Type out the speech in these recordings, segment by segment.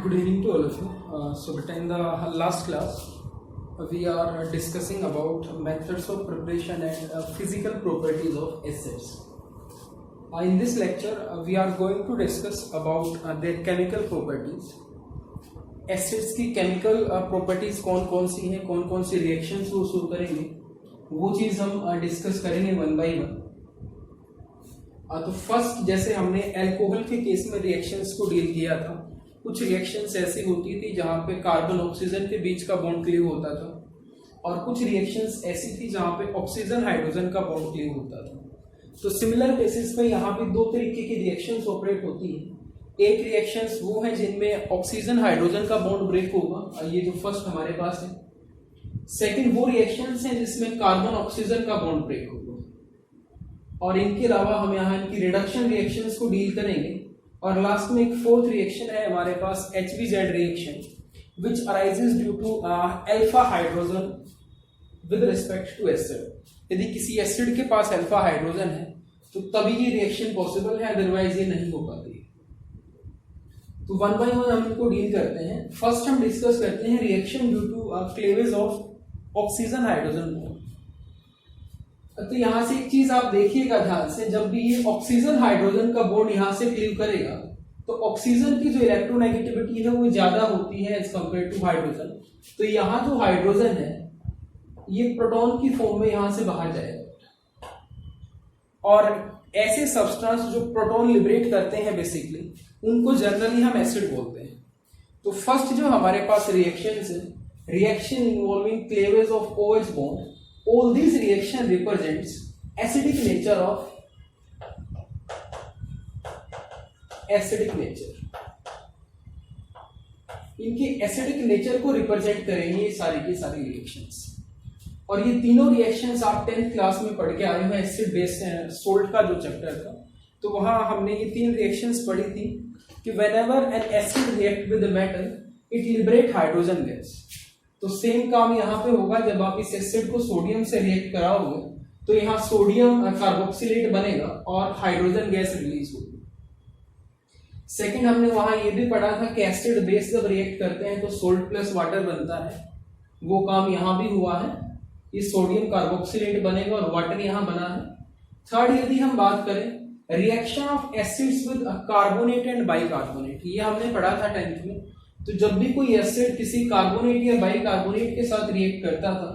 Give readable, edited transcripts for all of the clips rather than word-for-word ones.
Good evening to all of you. So, in the last class, we are discussing about methods of preparation and physical properties of acids. In this lecture, we are going to discuss about their chemical properties. Acids की chemical properties कौन कौन सी reactions वो शुरू करेंगे, वो चीज हम discuss करेंगे वन बाय वन। तो फर्स्ट, जैसे हमने अल्कोहल के केस में रिएक्शंस को डील किया था, कुछ रिएक्शंस ऐसी होती थी जहां पे कार्बन ऑक्सीजन के बीच का बॉन्ड क्लीव होता था, और कुछ रिएक्शंस ऐसी थी जहां पे ऑक्सीजन हाइड्रोजन का बॉन्ड क्लीव होता था। तो सिमिलर बेसिस पे यहाँ पे दो तरीके की रिएक्शंस ऑपरेट होती है। एक रिएक्शंस वो है जिनमें ऑक्सीजन हाइड्रोजन का बॉन्ड ब्रेक होगा, ये जो फर्स्ट हमारे पास है। सेकंड वो रिएक्शंस हैं जिसमें कार्बन ऑक्सीजन का बॉन्ड ब्रेक होगा, और इनके अलावा हम यहाँ इनकी रिडक्शन रिएक्शंस को डील करेंगे। और लास्ट में एक फोर्थ रिएक्शन है हमारे पास HBZ reaction, which arises due to alpha hydrogen with respect to acid. यदि किसी एसिड के पास अल्फा हाइड्रोजन है तो तभी ये रिएक्शन पॉसिबल है, अदरवाइज ये नहीं हो पाती। तो वन बाय वन हम इनको डील करते हैं। फर्स्ट हम डिस्कस करते हैं reaction due to cleavage of oxygen hydrogen bond. तो यहां से एक चीज आप देखिएगा ध्यान से, जब भी ये ऑक्सीजन हाइड्रोजन का बॉन्ड यहां से क्लीव करेगा तो ऑक्सीजन की जो इलेक्ट्रोनेगेटिविटी है वो ज्यादा होती है एज कंपेयर टू हाइड्रोजन। तो यहाँ जो हाइड्रोजन है ये प्रोटॉन की फॉर्म में यहां से बाहर जाएगा, और ऐसे सब्सटेंस जो प्रोटॉन लिबरेट करते हैं बेसिकली उनको जनरली हम एसिड बोलते हैं। तो फर्स्ट जो हमारे पास रिएक्शंस है, reaction involving cleavage of OH bond, all these reaction represents acidic nature इनके एसिडिक नेचर को रिप्रेजेंट करेंगे ये सारी की सारी रिएक्शंस। और ये तीनों रिएक्शंस आप 10th क्लास में पढ़ के आए हैं, एसिड बेस सोल्ट का जो चैप्टर था, तो वहां हमने ये तीन रिएक्शंस पढ़ी थी कि whenever an acid react with a metal it liberate hydrogen gas। तो सेम काम यहाँ पे होगा, जब आप इस एसिड को सोडियम से रिएक्ट कराओगे तो यहाँ सोडियम कार्बोक्सिलेट बनेगा और हाइड्रोजन गैस रिलीज होगी। सेकंड, हमने वहां ये भी पढ़ा था कि एसिड बेस जब रिएक्ट करते हैं तो सोल्ट प्लस वाटर बनता है, वो काम यहाँ भी हुआ है, ये सोडियम कार्बोक्सिलेट बनेगा और वाटर यहाँ बना है। थर्ड, यदि हम बात करें reaction of acids with carbonate and bicarbonate, ये हमने पढ़ा था 10th में। तो जब भी कोई एसिड किसी कार्बोनेट या बाइकार्बोनेट के साथ रिएक्ट करता था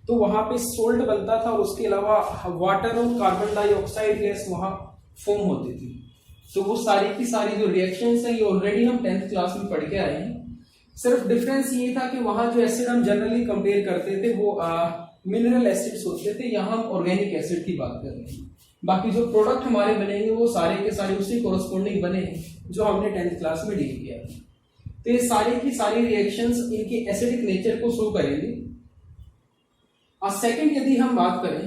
तो वहां पे सोल्ट बनता था, और उसके अलावा वाटर और कार्बन डाइऑक्साइड गैस वहां फॉर्म होती थी। तो वो सारी की सारी जो रिएक्शंस हैं ये ऑलरेडी हम 10th क्लास में पढ़ के आए हैं। सिर्फ डिफरेंस ये था कि वहां जो एसिड हम जनरली कंपेयर करते थे वो मिनरल एसिड्स होते थे, यहाँ हम ऑर्गेनिक एसिड की बात कर रहे हैं। बाकी जो प्रोडक्ट हमारे बनेंगे वो सारे के सारे उसी कोरस्पोंडिंग बने हैं जो हमने 10th क्लास में डील किया था। तो ये सारी की सारी रिएक्शंस इनके एसिडिक नेचर को शो करेंगी। और सेकंड, यदि हम बात करें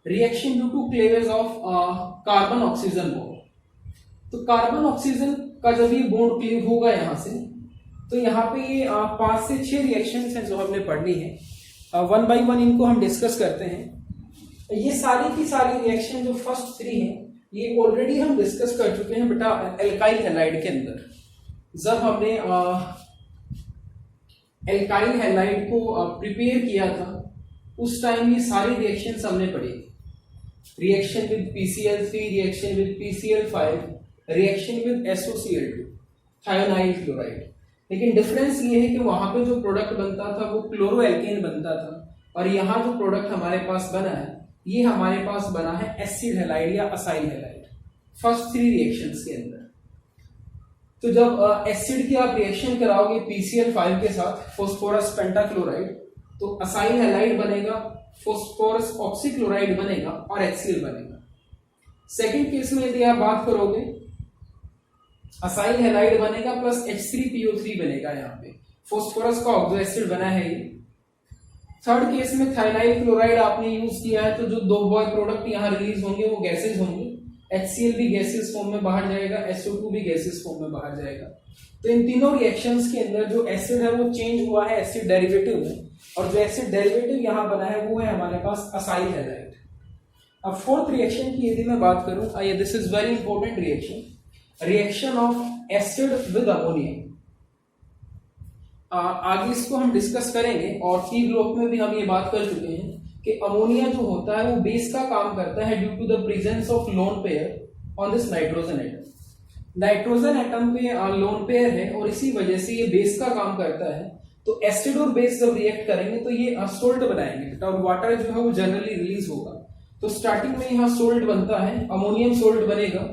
reaction due to cleavage of carbon oxygen bond, तो कार्बन ऑक्सीजन का जब ये बॉन्ड क्लीव होगा यहां से, तो यहाँ पे ये 5 से 6 रिएक्शंस हैं जो हमने पढ़नी है। वन बाय वन इनको हम डिस्कस करते हैं। ये सारी की सारी रिएक्शन जो फर्स्ट 3 हैं ये ऑलरेडी हम डिस्कस कर चुके हैं बेटा एल्काइल हैलाइड के अंदर। जब हमने एल्काइल हैलाइड को प्रिपेयर किया था उस टाइम ये सारी रिएक्शंस हमने पढ़ी थी। Reaction with PCl3, reaction with PCl5, reaction with SOCl2, thionyl chloride. लेकिन डिफरेंस ये है कि वहां पे जो प्रोडक्ट बनता था वो क्लोरो एल्केन बनता था, और यहाँ जो प्रोडक्ट हमारे पास बना है ये हमारे पास बना है एसिड हैलाइड या असाइल हैलाइड, फर्स्ट 3 रिएक्शंस के अंदर। तो जब एसिड की आप रिएक्शन कराओगे PCl5 के साथ फॉस्फोरस पेंटाक्लोराइड, तो असाइल हैलाइड बनेगा, फॉस्फोरस ऑक्सीक्लोराइड बनेगा और HCl बनेगा। सेकंड केस में यदि आप बात करोगे असाइल हैलाइड बनेगा प्लस H3PO3 बनेगा, यहाँ पे फॉस्फोरस का ऑक्सो एसिड बना है ये। थर्ड केस में थाइनाइल क्लोराइड आपने यूज किया है, तो जो 2 बॉय प्रोडक्ट यहाँ रिलीज होंगे वो गैसेज होंगे, HCl भी गैसेस फॉर्म में बाहर जाएगा, SO2 भी गैसेस फॉर्म में बाहर जाएगा। तो इन तीनों रिएक्शंस के अंदर जो एसिड है वो चेंज हुआ है एसिड डेरिवेटिव में, और जो एसिड डेरिवेटिव यहाँ बना है वो है हमारे पास असाइल हैलाइड। अब फोर्थ रिएक्शन की यदि मैं बात करूं, this is very important reaction, reaction of acid with ammonia. आगे इसको हम डिस्कस करेंगे और की ब्लॉक में भी हम ये बात कर चुके हैं कि अमोनिया जो होता है वो बेस का काम करता है due to the presence of lone pair on this nitrogen atom. Nitrogen atom पे लोन पेयर है और इसी वजह से ये बेस का काम करता है। तो एसिड और बेस जब रिएक्ट करेंगे तो ये सोल्ट बनाएंगे और वाटर जो है वो जनरली रिलीज होगा। तो स्टार्टिंग में यहाँ सोल्ट बनता है, अमोनियम सोल्ट बनेगा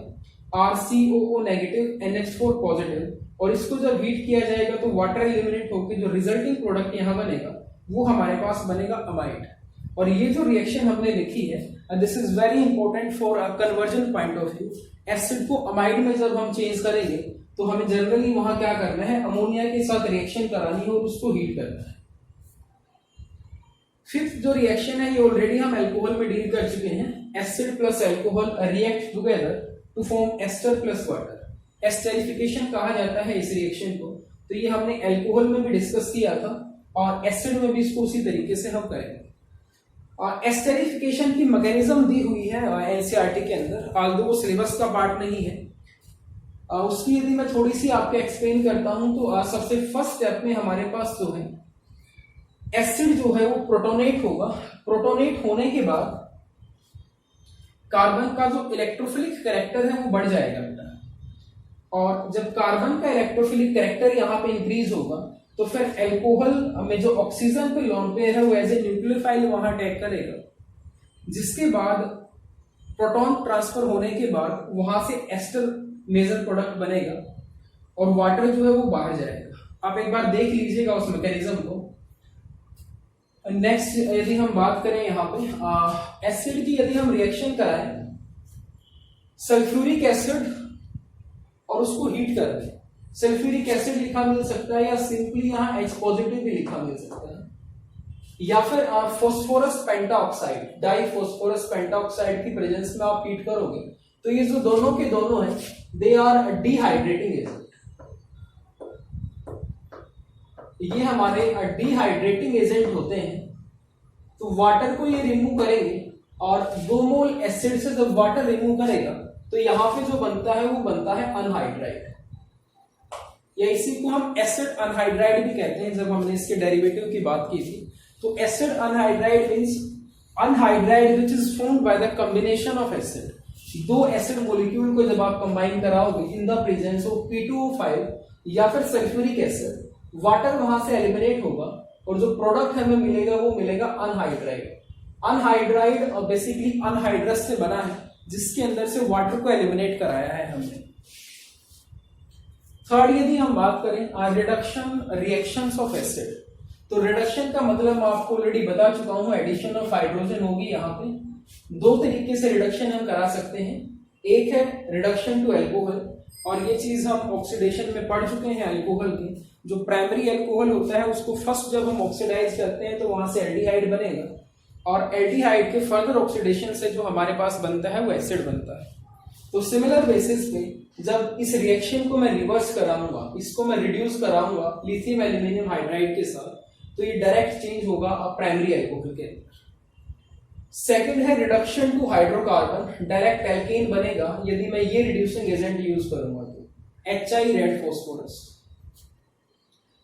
RCOO नेगेटिव NH4 पॉजिटिव, और इसको जब हीट किया जाएगा तो वाटर एलिमिनेट होकर जो रिजल्टिंग प्रोडक्ट यहाँ बनेगा वो हमारे पास बनेगा अमाइड। और ये जो रिएक्शन हमने लिखी है this is very important for conversion point of view. Acid को अमाइड में जब हम चेंज करेंगे तो हमें जनरली वहां क्या करना है, अमोनिया के साथ रिएक्शन करानी है और उसको हीट करना है। फिफ्थ जो रिएक्शन है ये ऑलरेडी हम अल्कोहल में डील कर चुके हैं। Acid plus alcohol react together to form ester plus water. Esterification कहा जाता है इस रिएक्शन को। तो ये हमने अल्कोहल में भी डिस्कस किया था और एसिड में भी इसको उसी तरीके से हम करेंगे। और एस्टरिफिकेशन की मैकेनिज्म दी हुई है एनसीईआरटी के अंदर, आल्दो वो सिलेबस का पार्ट नहीं है। उसकी यदि मैं थोड़ी सी आपको एक्सप्लेन करता हूं तो सबसे फर्स्ट स्टेप में हमारे पास जो है एसिड जो है वो प्रोटोनेट होगा। प्रोटोनेट होने के बाद कार्बन का जो इलेक्ट्रोफिलिक कैरेक्टर है वो बढ़ जाएगा बेटा, और जब कार्बन का इलेक्ट्रोफिलिक कैरेक्टर यहाँ पे इंक्रीज होगा तो फिर अल्कोहल में जो ऑक्सीजन पे लोन पेयर है वो एज ए न्यूक्लियोफाइल वहां अटैक करेगा, जिसके बाद प्रोटॉन ट्रांसफर होने के बाद वहां से एस्टर मेजर प्रोडक्ट बनेगा और वाटर जो है वो बाहर जाएगा। आप एक बार देख लीजिएगा उस मैकेनिज्म को। नेक्स्ट यदि हम बात करें यहाँ पे एसिड की, यदि हम रिएक्शन कराएं सल्फ्यूरिक एसिड और उसको हीट कर दें, सल्फ्यूरिक एसिड लिखा मिल सकता है या सिंपली यहाँ H पॉजिटिव भी लिखा मिल सकता है, या फिर phosphorus pentoxide, di phosphorus pentoxide की प्रेजेंस में आप हीट करोगे तो ये जो दोनों के दोनों हैं दे आर डिहाइड्रेटिंग एजेंट। ये हमारे डिहाइड्रेटिंग एजेंट होते हैं। तो वाटर को ये रिमूव करेंगे और 2 मोल एसिड से जब वाटर रिमूव करेगा तो यहां पे जो बनता है वो बनता है अनहाइड्राइड, या इसी को हम एसिड अनहाइड्राइड भी कहते हैं जब हमने इसके डेरिवेटिव की बात की थी। तो acid anhydride means anhydride which is formed by the combination of acid. 2 acid molecule को जब आप कंबाइन कराओगे in the presence of P2O5 या फिर सल्फ्यूरिक एसिड, वाटर वहां से एलिमिनेट होगा और जो प्रोडक्ट हमें मिलेगा वो मिलेगा अनहाइड्राइड। अनहाइड्राइड बेसिकली अनहाइड्रस से बना है जिसके अंदर से वाटर को एलिमिनेट कराया है हमने। थर्ड यदि हम बात करें रिडक्शन रिएक्शंस ऑफ एसिड, तो रिडक्शन का मतलब मैं आपको ऑलरेडी बता चुका हूं, एडिशन ऑफ हाइड्रोजन होगी। यहाँ पे 2 तरीके से रिडक्शन हम करा सकते हैं। एक है रिडक्शन टू अल्कोहल, और ये चीज हम ऑक्सीडेशन में पढ़ चुके हैं अल्कोहल की। जो प्राइमरी अल्कोहल होता है उसको फर्स्ट जब हम ऑक्सीडाइज करते हैं तो वहां से एल्डिहाइड बनेगा, और एल्डिहाइड के फर्दर ऑक्सीडेशन से जो हमारे पास बनता है वो एसिड बनता है। तो सिमिलर बेसिस पे जब इस रिएक्शन को मैं रिवर्स कराऊंगा, इसको मैं रिड्यूस कराऊंगा लिथियम एल्यूमिनियम हाइड्राइड के साथ, तो ये डायरेक्ट चेंज होगा प्राइमरी अल्कोहल के अंदर। सेकंड है reduction to hydrocarbon, direct alkane बनेगा यदि मैं ये रिड्यूसिंग एजेंट यूज करूंगा तो HI रेड फॉस्फोरस।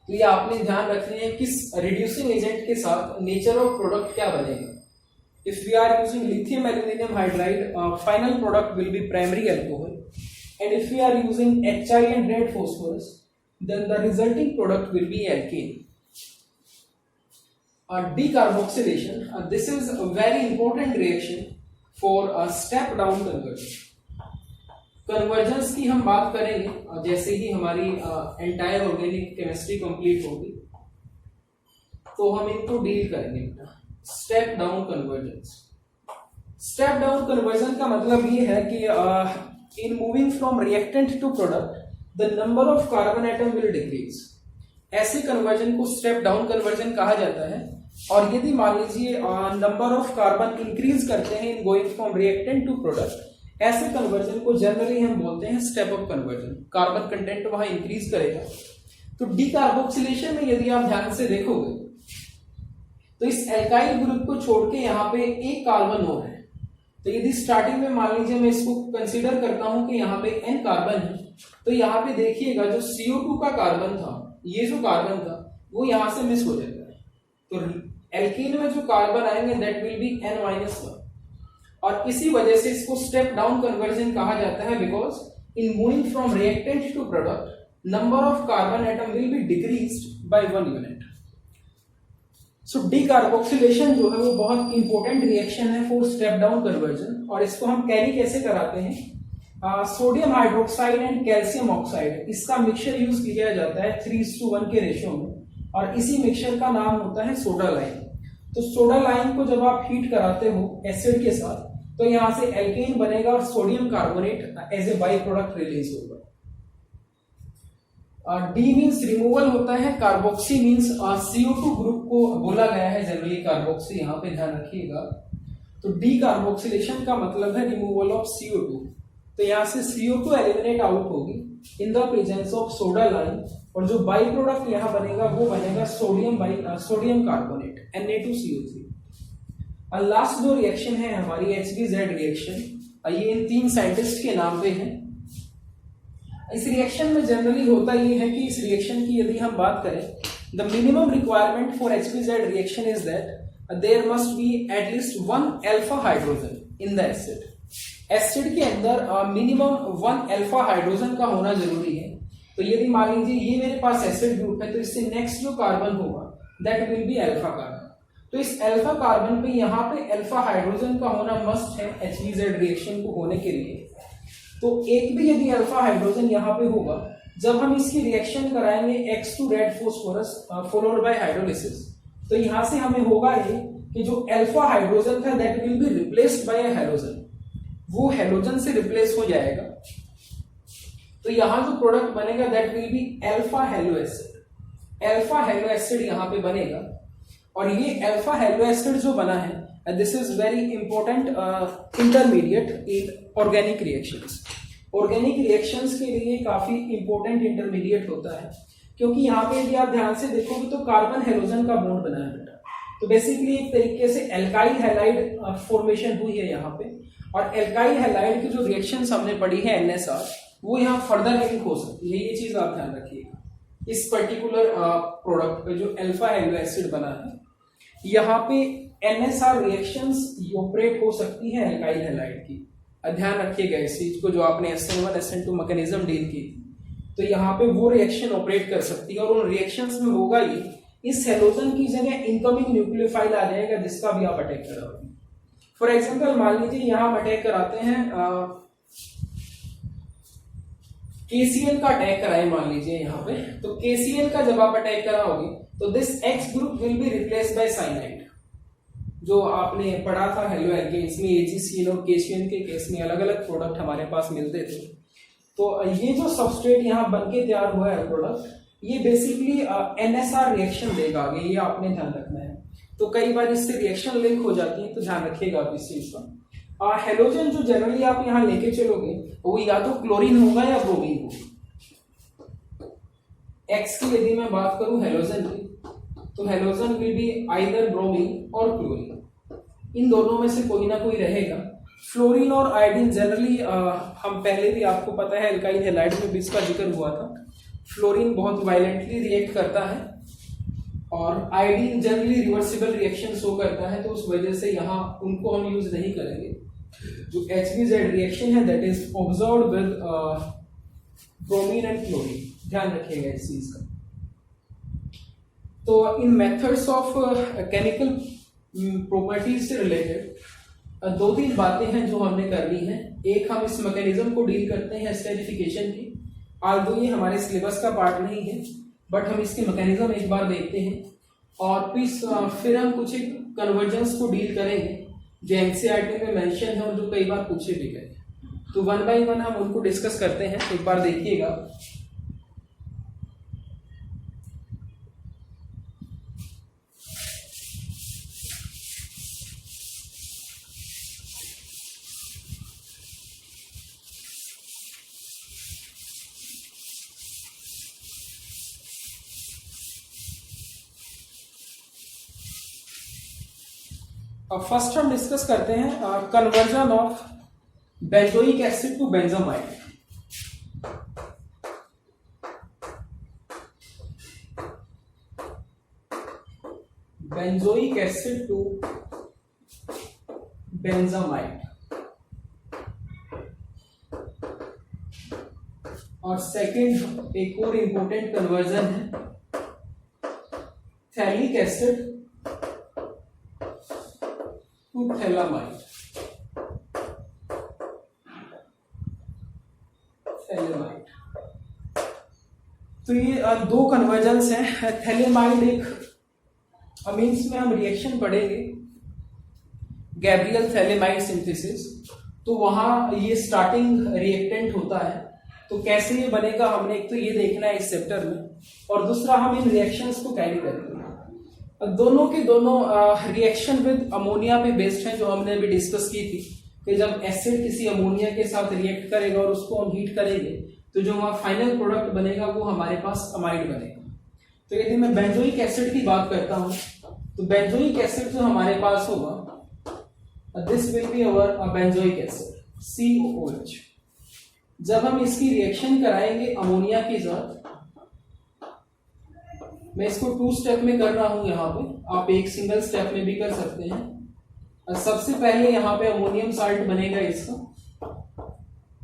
तो ये आपने ध्यान रखनी है किस रिड्यूसिंग एजेंट के साथ नेचर ऑफ प्रोडक्ट क्या बनेगा। If we are using lithium aluminium hydride, final product will be primary alcohol, and if we are using HI and red phosphorus, then the resulting product will be alkane. Decarboxylation, this is a very important reaction for a step down conversion. Convergence की हम बात करेंगे जैसे ही हमारी entire organic chemistry complete होगी तो हम इनको डील करेंगे। Step down convergence, step down conversion का मतलब ये है कि in moving from reactant to product, the number of carbon atom will decrease. ऐसे कन्वर्जन को स्टेप डाउन कन्वर्जन कहा जाता है। और यदि मान लीजिए नंबर ऑफ कार्बन इंक्रीज करते हैं in going from reactant to product, ऐसे कन्वर्जन को जनरली हम बोलते हैं step up conversion. Carbon content वहां इंक्रीज करेगा। तो डीकार्बोक्सिलेशन में यदि आप ध्यान से देखोगे तो इस एल्काइल ग्रुप को छोड़ के यहाँ पे एक कार्बन और है। तो यदि स्टार्टिंग में मान लीजिए मैं इसको कंसीडर करता हूं कि यहाँ पे N कार्बन है, तो यहाँ पे देखिएगा जो CO2 का कार्बन था, ये जो कार्बन था वो यहाँ से मिस हो जाता है। तो एल्कीन में जो कार्बन आएंगे दैट विल बी N-1, और इसी वजह से इसको स्टेप डाउन कन्वर्जन कहा जाता है, because in moving from reactant to product number of carbon atom will be decreased by 1 unit. So decarboxylation जो है वो बहुत इंपॉर्टेंट रिएक्शन है फॉर स्टेप डाउन कन्वर्जन, और इसको हम कैरी कैसे कराते हैं, sodium hydroxide and calcium oxide, इसका मिक्सचर यूज किया जाता है 3:1 के रेशियो में, और इसी मिक्सचर का नाम होता है सोडा लाइम। तो सोडा लाइम को जब आप हीट कराते हो एसिड के साथ तो यहां से एल्केन बनेगा और sodium carbonate as a by product release होगा। डी मीन्स रिमूवल होता है, कार्बोक्सी मीन्स CO2 ग्रुप को बोला गया है जनरली कार्बोक्सी, यहाँ पे ध्यान रखिएगा। तो डी कार्बोक्सिलेशन का मतलब है रिमूवल ऑफ CO2, तो यहाँ से CO2 एलिमिनेट आउट होगी in the presence of soda lime, और जो बाई प्रोडक्ट यहाँ बनेगा वो बनेगा सोडियम कार्बोनेट Na2CO3। और लास्ट जो रिएक्शन है हमारी HBZ रिएक्शन, ये इन 3 साइंटिस्ट के नाम पे है। इस रिएक्शन में जनरली होता ये है कि इस रिएक्शन की यदि हम बात करें, the minimum requirement for HBZ reaction is that there must be at least 1 alpha hydrogen in the acid. Acid के अंदर मिनिमम 1 अल्फा हाइड्रोजन का होना जरूरी है। तो यदि मान लीजिए ये मेरे पास एसिड ग्रुप है, तो इससे नेक्स्ट जो कार्बन होगा that will be alpha carbon. तो इस अल्फा कार्बन पे यहाँ पे अल्फा हाइड्रोजन का होना मस्ट है HBZ रिएक्शन को होने के लिए। तो एक भी यदि अल्फा हाइड्रोजन यहाँ पे होगा, जब हम इसकी रिएक्शन कराएंगे X2 red phosphorus followed by hydrolysis, तो यहाँ से हमें होगा ये कि जो अल्फा हाइड्रोजन था that will be replaced by halogen, वो हैलोजन से रिप्लेस हो जाएगा। तो यहाँ जो प्रोडक्ट बनेगा that will be alpha hello acid. Alpha hello acid यहाँ पे बनेगा, और ये अल्फा हेलो एसिड जो बना है this is very important intermediate in organic reactions. Organic reactions के लिए काफी इंपॉर्टेंट इंटरमीडिएट होता है, क्योंकि यहाँ पे यदि आप ध्यान से देखोगे तो कार्बन हेलोजन का बॉन्ड बना है बेटा। तो बेसिकली एक तरीके से एल्काइल हैलाइड फॉर्मेशन हुई है यहाँ पे, और एल्काइल हैलाइड की जो रिएक्शंस हमने पढ़ी है NSR, वो यहाँ फर्दर लिंक हो सकती है। ये चीज आप ध्यान रखिएगा। इस पर्टिकुलर प्रोडक्ट पे जो अल्फा हेलो एसिड बना है, यहाँ पे NSR रिएक्शंस ऑपरेट हो सकती है एल्काइल हैलाइड की। ध्यान रखिएगा इस चीज को, जो आपने SN1 SN2 मैकेनिज्म डील की, तो यहाँ पे वो रिएक्शन ऑपरेट कर सकती है, और उन रिएक्शंस में होगा ये, इस हेलोजन की जगह इनकमिंग न्यूक्लियोफाइल आ जाएगा जिसका भी आप अटैक कराओगे। फॉर एग्जाम्पल मान लीजिए यहाँ हम अटैक कराते हैं KCl का अटैक कराए मान लीजिए यहाँ पे, तो KCl का जब आप अटैक कराओगे तो this X group will be replaced by cyanide. जो आपने पढ़ा था हेलो एल्केन्स में, AgCl और KCl के केस में अलग अलग प्रोडक्ट हमारे पास मिलते थे। तो ये जो सबस्ट्रेट यहाँ बनके तैयार हुआ है प्रोडक्ट, ये बेसिकली NSR रिएक्शन देगा आगे, ये आपने ध्यान रखना है। तो कई बार इससे रिएक्शन लिंक हो जाती है, तो ध्यान रखिएगा आप इस चीज का। हेलोजन जो जनरली आप यहाँ लेके चलोगे वो या तो क्लोरीन होगा या ब्रोमीन होगा। X की यदि मैं बात करूं हेलोजन की, तो halogen will be either bromine और क्लोरीन, इन दोनों में से कोई ना कोई रहेगा। फ्लोरीन और आयोडीन जनरली हम पहले भी आपको पता है एल्काइल हैलाइड में भी इसका जिक्र हुआ था। फ्लोरीन बहुत वायलेंटली रिएक्ट करता है और iodine generally reversible reaction show करता है, तो उस वजह से यहाँ उनको हम यूज नहीं करेंगे। जो HBZ रिएक्शन है that is observed with bromine and chlorine, ध्यान रखिएगा इस चीज का। तो इन मेथड्स ऑफ केमिकल प्रॉपर्टीज से रिलेटेड 2-3 बातें हैं जो हमने करनी है। एक, हम इस मैकेनिज्म को डील करते हैं एस्टेरिफिकेशन की, आल्दो ये हमारे सिलेबस का पार्ट नहीं है, बट हम इसके मैकेनिज्म एक बार देखते हैं, और फिर हम कुछ एक कन्वर्जेंस को डील करेंगे जो NCERT में मेंशन है और जो कई बार पूछे भी गए। तो 1 by 1 हम उनको डिस्कस करते हैं, एक बार देखिएगा। अब फर्स्ट हम डिस्कस करते हैं conversion of benzoic acid to benzamide. benzoic acid to benzamide, और सेकंड एक और इंपॉर्टेंट कन्वर्जन है थैलिक एसिड टू थैलामाइड। तो ये दो कन्वर्जन्स हैं। थैलेमाइड एक अमीन्स में हम रिएक्शन पढ़ेंगे गैब्रियल थैलेमाइड सिंथेसिस, तो वहां ये स्टार्टिंग रिएक्टेंट होता है। तो कैसे ये बनेगा हमने एक तो ये देखना है इस चैप्टर में, और दूसरा हम इन रिएक्शंस को कैरी करेंगे। दोनों के दोनों रिएक्शन विद अमोनिया पे बेस्ड हैं, जो हमने अभी डिस्कस की थी कि जब एसिड किसी अमोनिया के साथ रिएक्ट करेगा और उसको हम हीट करेंगे तो जो वहां फाइनल प्रोडक्ट बनेगा वो हमारे पास अमाइड बनेगा। तो यदि मैं बेंजोइक एसिड की बात करता हूं तो बेंजोइक एसिड जो हमारे पास होगा, this will be our benzoic acid COOH। जब हम इसकी रिएक्शन कराएंगे अमोनिया के साथ, मैं इसको 2 स्टेप में कर रहा हूं, यहाँ पे आप एक सिंगल स्टेप में भी कर सकते हैं। सबसे पहले यहाँ पे अमोनियम साल्ट बनेगा इसका,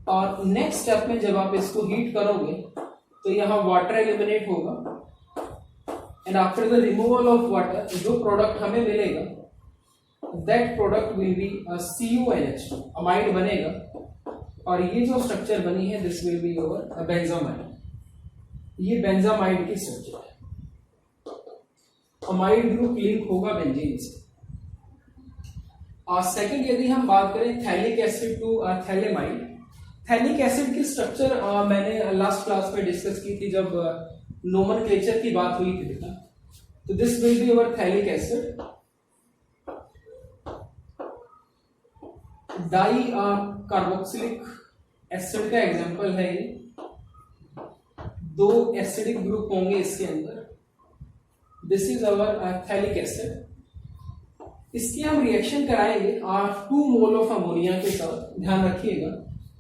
और नेक्स्ट स्टेप में जब आप इसको हीट करोगे तो यहाँ वाटर एलिमिनेट होगा, and after the removal of water जो प्रोडक्ट हमें मिलेगा that product will be CuNH, amide बनेगा, और ये जो स्ट्रक्चर बनी है this will be your benzamide. ये बेंजामाइड की स्ट्रक्चर है, अमाइड ग्रुप लिंक होगा बेंजीन से। और सेकंड यदि हम बात करें phthalic acid to phthalimide, phthalic acid की स्ट्रक्चर मैंने लास्ट क्लास में डिस्कस की थी जब नोमेनक्लेचर की बात हुई थी बेटा। तो this will be our phthalic acid, di carboxylic acid का एग्जांपल है ये, 2 एसिडिक ग्रुप होंगे इसके अंदर, this is our phthalic acid. इसकी हम रिएक्शन कराएंगे 2 मोल ऑफ अमोनिया के साथ, ध्यान रखिएगा,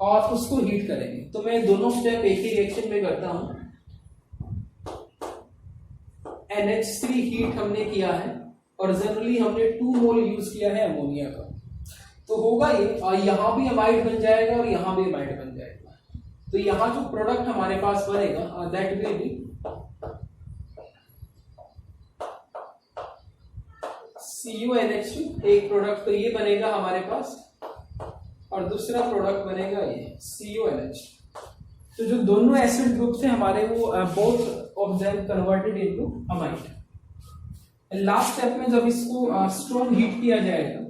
और उसको हीट करेंगे। तो मैं दोनों स्टेप एक ही रिएक्शन में करता हूं। NH3 हीट हमने किया है और जनरली हमने 2 मोल यूज किया है अमोनिया का, तो होगा ये, और यहां भी अमाइड बन जाएगा और यहां भी अमाइड बन जाएगा। तो यहां जो प्रोडक्ट हमारे पास बनेगा दैट विल बी CuNH2, एक प्रोडक्ट तो ये बनेगा हमारे पास, और दूसरा प्रोडक्ट बनेगा ये CuNH। तो जो दोनों एसिड ग्रुप थे हमारे वो both of them converted into amide. Last step में जब इसको स्ट्रॉन्ग हीट किया जाएगा,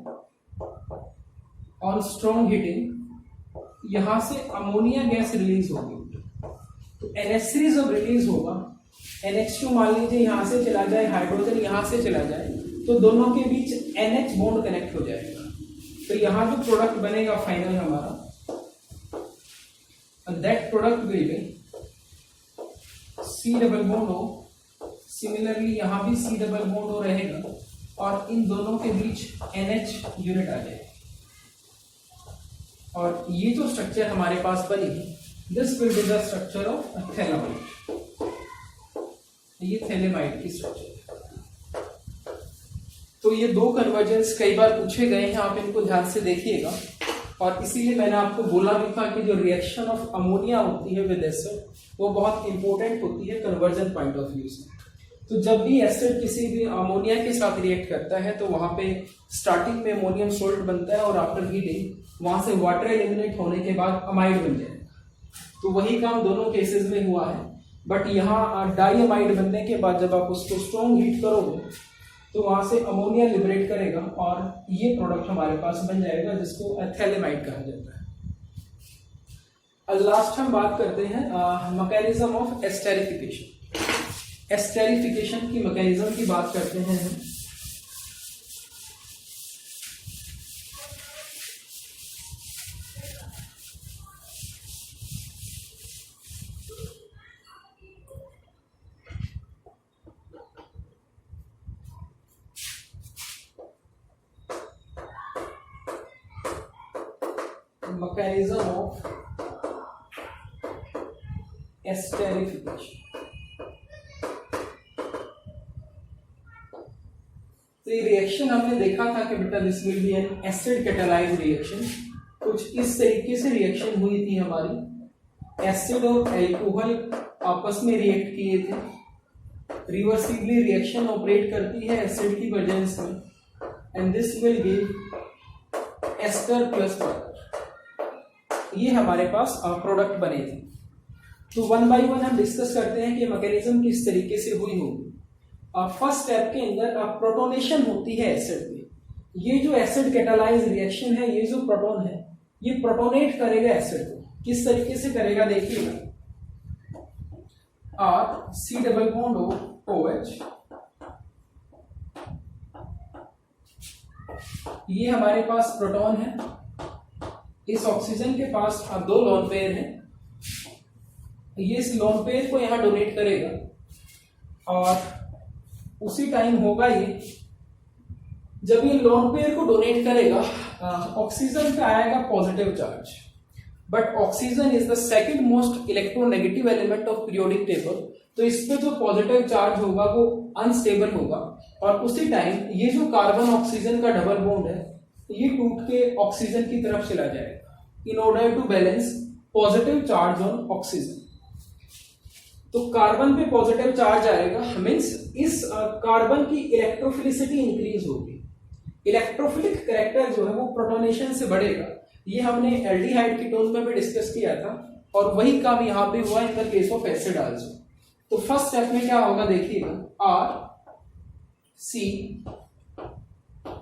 ऑन स्ट्रॉन्ग हीटिंग यहां से अमोनिया गैस रिलीज होगी, तो NH3 जब रिलीज होगा, NH2 मान लीजिए यहां से चला जाए, हाइड्रोजन यहां से चला जाए, तो दोनों के बीच NH बॉन्ड कनेक्ट हो जाएगा। तो यहां जो प्रोडक्ट बनेगा फाइनल हमारा, that product will B C double bond O। Similarly यहां भी C डबल बॉन्ड O रहेगा, और इन दोनों के बीच NH यूनिट आ जाएगा, और ये जो स्ट्रक्चर हमारे पास बनी, this will be the structure of phthalimide. ये थैलेमाइड की स्ट्रक्चर है। तो ये 2 कन्वर्जेंस कई बार पूछे गए हैं, आप इनको ध्यान से देखिएगा, और इसीलिए मैंने आपको बोला भी था कि जो रिएक्शन ऑफ अमोनिया होती है विद एसिड वो बहुत इंपॉर्टेंट होती है कन्वर्जन पॉइंट ऑफ व्यू से। तो जब भी एसिड किसी भी अमोनिया के साथ रिएक्ट करता है तो वहां पे स्टार्टिंग में अमोनियम सोल्ट बनता है, और आफ्टर हीटिंग वहां से वाटर एलिमिनेट होने के बाद अमाइड बन जाएगा। तो वही काम दोनों केसेस में हुआ है, बट यहाँ डाई अमाइड बनने के बाद जब आप उसको स्ट्रॉन्ग हीट करोगे तो वहां से अमोनिया लिबरेट करेगा, और ये प्रोडक्ट हमारे पास बन जाएगा जिसको थैलेमाइड कहा जाता है। लास्ट हम बात करते हैं मैकेनिज्म ऑफ एस्टेरिफिकेशन। एस्टेरिफिकेशन की मैकेनिज्म की बात करते हैं हम। mechanism of esterification. तो ये रिएक्शन हमने देखा था कि बेटा this will B N acid catalysed reaction. कुछ इस तरीके से रिएक्शन हुई थी हमारी, एसिड और एल्कोहल आपस में रिएक्ट किए थे, रिवर्सिबली रिएक्शन ऑपरेट करती है एसिड की प्रेजेंस में, and this will give ester plus water. ये हमारे पास प्रोडक्ट बने थे। तो वन बाय वन हम डिस्कस करते हैं कि मैकेनिज्म किस तरीके से हुई होगी। फर्स्ट स्टेप के अंदर प्रोटोनेशन होती है एसिड में। ये जो एसिड कैटालाइज रिएक्शन है, ये जो प्रोटोन है ये प्रोटोनेट करेगा एसिड को। किस तरीके से करेगा देखिएगा, R C double bond O OH, ये हमारे पास प्रोटॉन है, इस ऑक्सीजन के पास दो लोन पेयर है, ये इस लोन पेयर को यहां डोनेट करेगा और उसी टाइम होगा ये, जब ये लोन पेयर को डोनेट करेगा ऑक्सीजन पे आएगा positive charge, but oxygen is the second most electronegative element of periodic table, तो इस पे जो पॉजिटिव चार्ज होगा वो अनस्टेबल होगा और उसी टाइम ये जो कार्बन ऑक्सीजन का डबल बॉन्ड है ये टूट के ऑक्सीजन की तरफ चला जाएगा in order to balance positive charge on oxygen. तो कार्बन पे पॉजिटिव चार्ज आएगा, मींस इस कार्बन की इलेक्ट्रोफिलिसिटी इंक्रीज होगी, इलेक्ट्रोफिलिक कैरेक्टर जो है वो प्रोटोनेशन से बढ़ेगा। ये हमने एल्डिहाइड कीटोन में भी डिस्कस किया था और वही काम यहाँ पे हुआ in the case of acid also. तो फर्स्ट स्टेप में क्या होगा देखिएगा, आर सी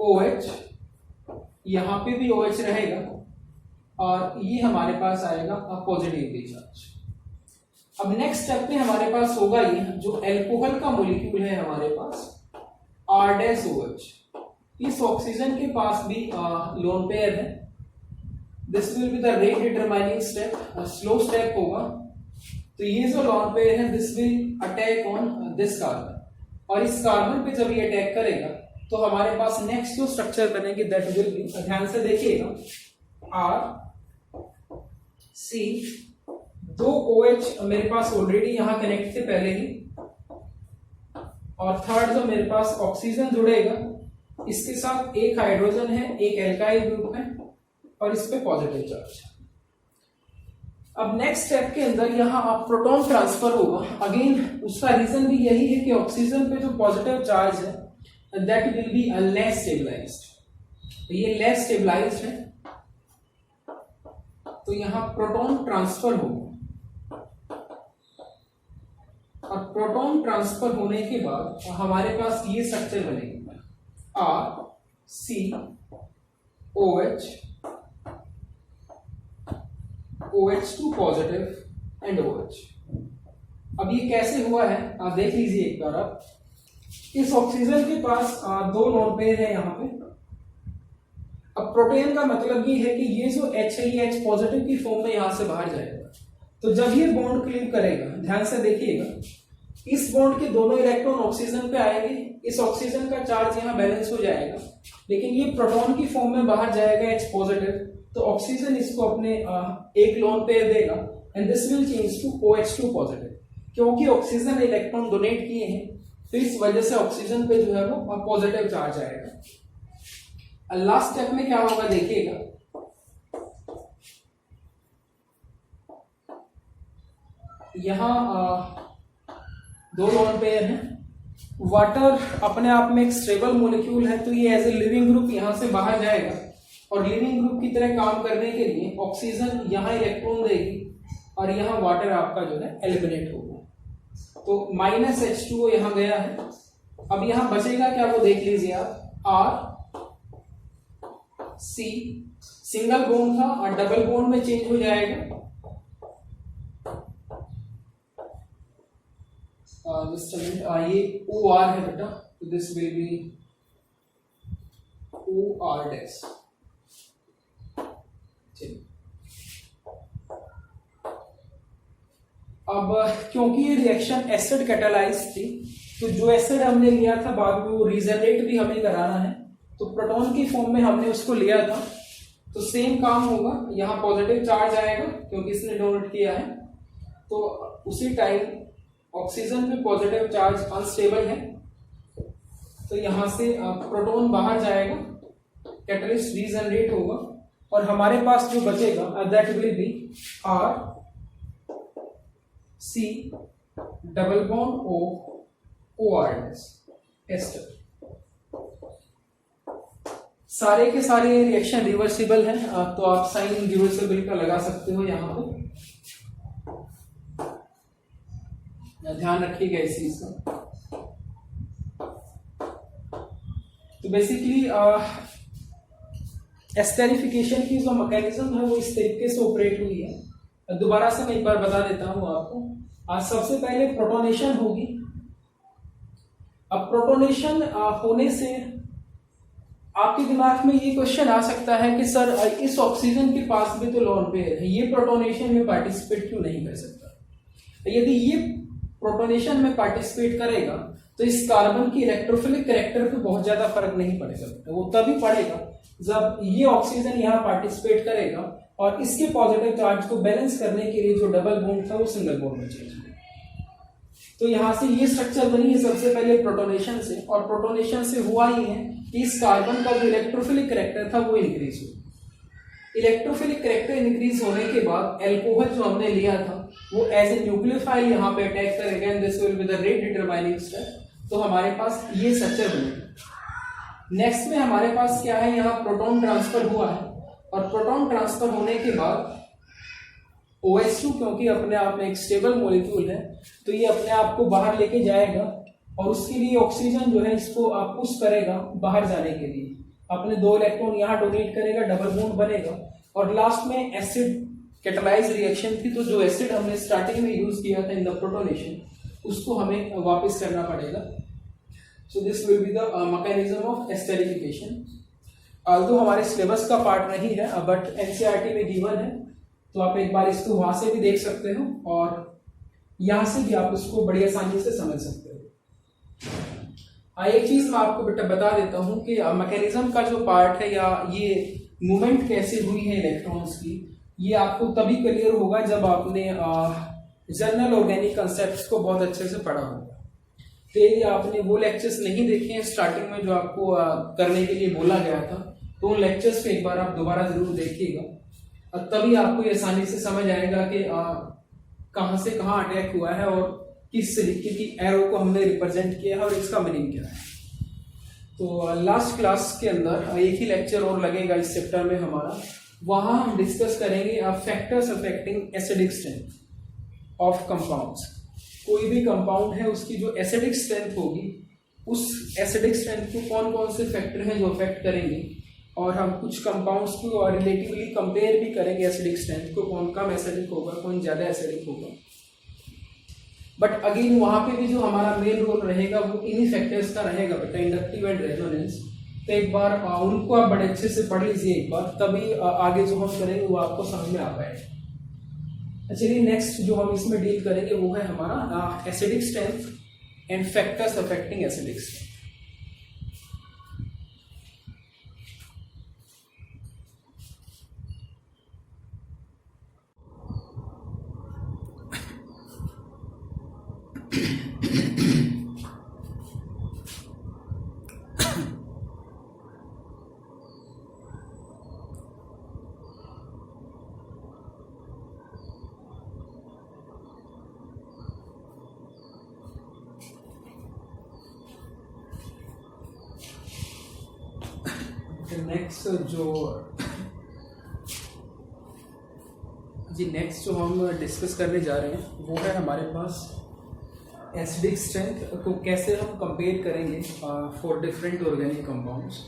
OH, यहां पे भी OH रहेगा और ये हमारे पास आएगा पॉजिटिवली चार्ज। अब नेक्स्ट स्टेप में हमारे पास होगा ये जो एल्कोहल का मॉलिक्यूल है हमारे पास R-OH, इस ऑक्सीजन के पास भी लोन पेयर है, this will be the rate determining step, slow step होगा। तो ये जो लोन पेयर है this will attack on this carbon और इस कार्बन पे जब ये अटैक करेगा तो हमारे पास नेक्स्ट जो स्ट्रक्चर बनेगी दैट विल बी, ध्यान से देखिएगा, आर सी, दो OH मेरे पास ऑलरेडी यहां कनेक्ट थे पहले ही और थर्ड जो मेरे पास ऑक्सीजन जुड़ेगा, इसके साथ एक हाइड्रोजन है, एक एल्काइल ग्रुप है और इस पे पॉजिटिव चार्ज। अब नेक्स्ट स्टेप के अंदर यहाँ आप प्रोटॉन ट्रांसफर होगा, अगेन उसका रीजन भी यही है कि ऑक्सीजन पे जो पॉजिटिव चार्ज है that will be less stabilised, ये लेस स्टेबलाइज्ड है तो यहाँ प्रोटॉन ट्रांसफर होगा और प्रोटॉन ट्रांसफर होने के बाद हमारे पास ये स्ट्रक्चर बनेगी, R C OH OH2 positive and OH। अब ये कैसे हुआ है आप देख लीजिए एक बार। आप इस ऑक्सीजन के पास दो लोन पेयर है यहाँ पे। अब प्रोटेन का मतलब ये है कि ये जो H है ये H पॉजिटिव की फॉर्म में यहां से बाहर जाएगा, तो जब ये बॉन्ड क्लीव करेगा, ध्यान से देखिएगा, इस बॉन्ड के दोनों इलेक्ट्रॉन ऑक्सीजन पे आएंगे, इस ऑक्सीजन का चार्ज यहाँ बैलेंस हो जाएगा, लेकिन ये प्रोटॉन की फॉर्म में बाहर जाएगा H पॉजिटिव, तो ऑक्सीजन इसको अपने एक लोन पेयर देगा and this will change to OH2 positive. क्योंकि ऑक्सीजन इलेक्ट्रॉन डोनेट किए हैं तो इस वजह से ऑक्सीजन पे जो है वो पॉजिटिव चार्ज आएगा। लास्ट स्टेप में क्या होगा देखिएगा, यहां दो लोन पेयर हैं, वाटर अपने आप में एक स्टेबल मॉलिक्यूल है तो ये एज ए लिविंग ग्रुप यहां से बाहर जाएगा और लिविंग ग्रुप की तरह काम करने के लिए ऑक्सीजन यहां इलेक्ट्रॉन देगी और यहां वाटर आपका जो है एलिमिनेट होगा। तो -H2O यहां गया है। अब यहां बचेगा क्या वो देख लीजिए आप, R C सिंगल बॉन्ड था और डबल बॉन्ड में चेंज हो जाएगा, ये OR है बेटा, तो this will B OR dash. अब क्योंकि ये रिएक्शन एसिड कैटालाइज थी तो जो एसिड हमने लिया था बाद में वो रीजनरेट भी हमें कराना है, तो प्रोटॉन की फॉर्म में हमने उसको लिया था, तो सेम काम होगा, यहाँ पॉजिटिव चार्ज आएगा क्योंकि इसने डोनेट किया है, तो उसी टाइम ऑक्सीजन पे पॉजिटिव चार्ज अनस्टेबल है तो यहाँ से प्रोटॉन बाहर जाएगा, कैटलिस्ट रीजनरेट होगा और हमारे पास जो बचेगा that will be R C double bond O O R ester. सारे के सारे रिएक्शन रिवर्सिबल है, तो आप साइन रिवर्सिबल का लगा सकते हो यहाँ पे, ध्यान रखिएगा इस चीज का। तो बेसिकली एस्टेरिफिकेशन की जो मैकेनिज्म है वो इस तरीके से ऑपरेट हुई है। दोबारा से मैं एक बार बता देता हूं आपको। सबसे पहले प्रोटोनेशन होगी। अब प्रोटोनेशन होने से आपके दिमाग में ये क्वेश्चन आ सकता है कि सर इस ऑक्सीजन के पास भी तो लोन पेयर है, ये प्रोटोनेशन में पार्टिसिपेट क्यों नहीं कर सकता। यदि ये प्रोटोनेशन में पार्टिसिपेट करेगा तो इस कार्बन की इलेक्ट्रोफिलिक कैरेक्टर पे बहुत ज्यादा फर्क नहीं पड़ेगा। वो तभी पड़ेगा जब ये ऑक्सीजन यहाँ पार्टिसिपेट करेगा और इसके पॉजिटिव चार्ज को बैलेंस करने के लिए जो डबल बॉन्ड था वो सिंगल बॉन्ड में चेंज हुआ। तो यहाँ से ये स्ट्रक्चर बनी है सबसे पहले प्रोटोनेशन से, और प्रोटोनेशन से हुआ ही है कि इस कार्बन का जो इलेक्ट्रोफिलिक कैरेक्टर था वो इंक्रीज हुआ। इलेक्ट्रोफिलिक कैरेक्टर इंक्रीज होने के बाद अल्कोहल जो हमने लिया था वो एज ए न्यूक्लियोफाइल यहाँ पे अटैक करेगा and this will be the rate determining step. तो हमारे पास ये स्ट्रक्चर बनेगा। नेक्स्ट में हमारे पास क्या है, यहाँ प्रोटॉन ट्रांसफर हुआ है और प्रोटॉन ट्रांसफर होने के बाद OH2 क्योंकि अपने आप में एक स्टेबल मॉलिक्यूल है तो ये अपने आप को बाहर लेके जाएगा और उसके लिए ऑक्सीजन जो है इसको आप पुश करेगा बाहर जाने के लिए। अपने 2 इलेक्ट्रॉन यहाँ डोनेट करेगा, डबल बॉन्ड बनेगा और लास्ट में एसिड कैटालाइज रिएक्शन थी, तो जो एसिड हमने स्टार्टिंग में यूज किया था इन द प्रोटोनेशन उसको हमें वापस करना पड़ेगा। So this will be the mechanism of esterification. Although हमारे सिलेबस का पार्ट नहीं है बट एनसीईआरटी में गिवन है, तो आप एक बार इसको वहां से भी देख सकते हो और यहां से भी आप उसको बड़ी आसानी से समझ सकते हो। एक चीज मैं आपको बेटा बता देता हूं कि मैकेनिज्म का जो पार्ट है या ये मूवमेंट कैसे हुई है इलेक्ट्रॉन्स की, ये आपको तभी क्लियर होगा जब आपने जनरल ऑर्गेनिक कंसेप्ट्स को बहुत अच्छे से पढ़ा होगा। तो यदि आपने वो लेक्चर्स नहीं देखे हैं स्टार्टिंग में जो आपको करने के लिए बोला गया था, तो उन लेक्चर्स को एक बार आप दोबारा जरूर देखिएगा, तभी आपको ये आसानी से समझ आएगा कि कहां से कहां अटैक हुआ है और किस तरीके की एरो को हमने रिप्रेजेंट किया है और इसका मीनिंग क्या है। तो लास्ट क्लास के अंदर एक ही लेक्चर और लगेगा इस चैप्टर में हमारा, वहां हम डिस्कस करेंगे factors affecting acidic strength of compounds. कोई भी कंपाउंड है उसकी जो एसिडिक स्ट्रेंथ होगी, उस एसिडिक स्ट्रेंथ को कौन कौन से फैक्टर हैं जो अफेक्ट करेंगे, और हम कुछ कंपाउंड्स को रिलेटिवली कंपेयर भी करेंगे एसिडिक स्ट्रेंथ को, कौन कम एसिडिक होगा कौन ज्यादा एसिडिक होगा। बट अगेन वहां पे भी जो हमारा मेन रोल रहेगा वो इन्हीं फैक्टर्स का रहेगा बेटा, इंडक्टिव एंड रेजोनेंस। तो एक बार उनको आप बड़े अच्छे से पढ़ लीजिए एक बार, तभी आगे जो हम करेंगे वो आपको समझ में आ पाएगा। चलिए नेक्स्ट जो हम इसमें डील करेंगे वो है हमारा acidic strength and factors affecting acidic strength. Next जो हम डिस्कस करने जा रहे हैं वो है हमारे पास एसिडिक स्ट्रेंथ को कैसे हम कंपेयर करेंगे for different organic compounds.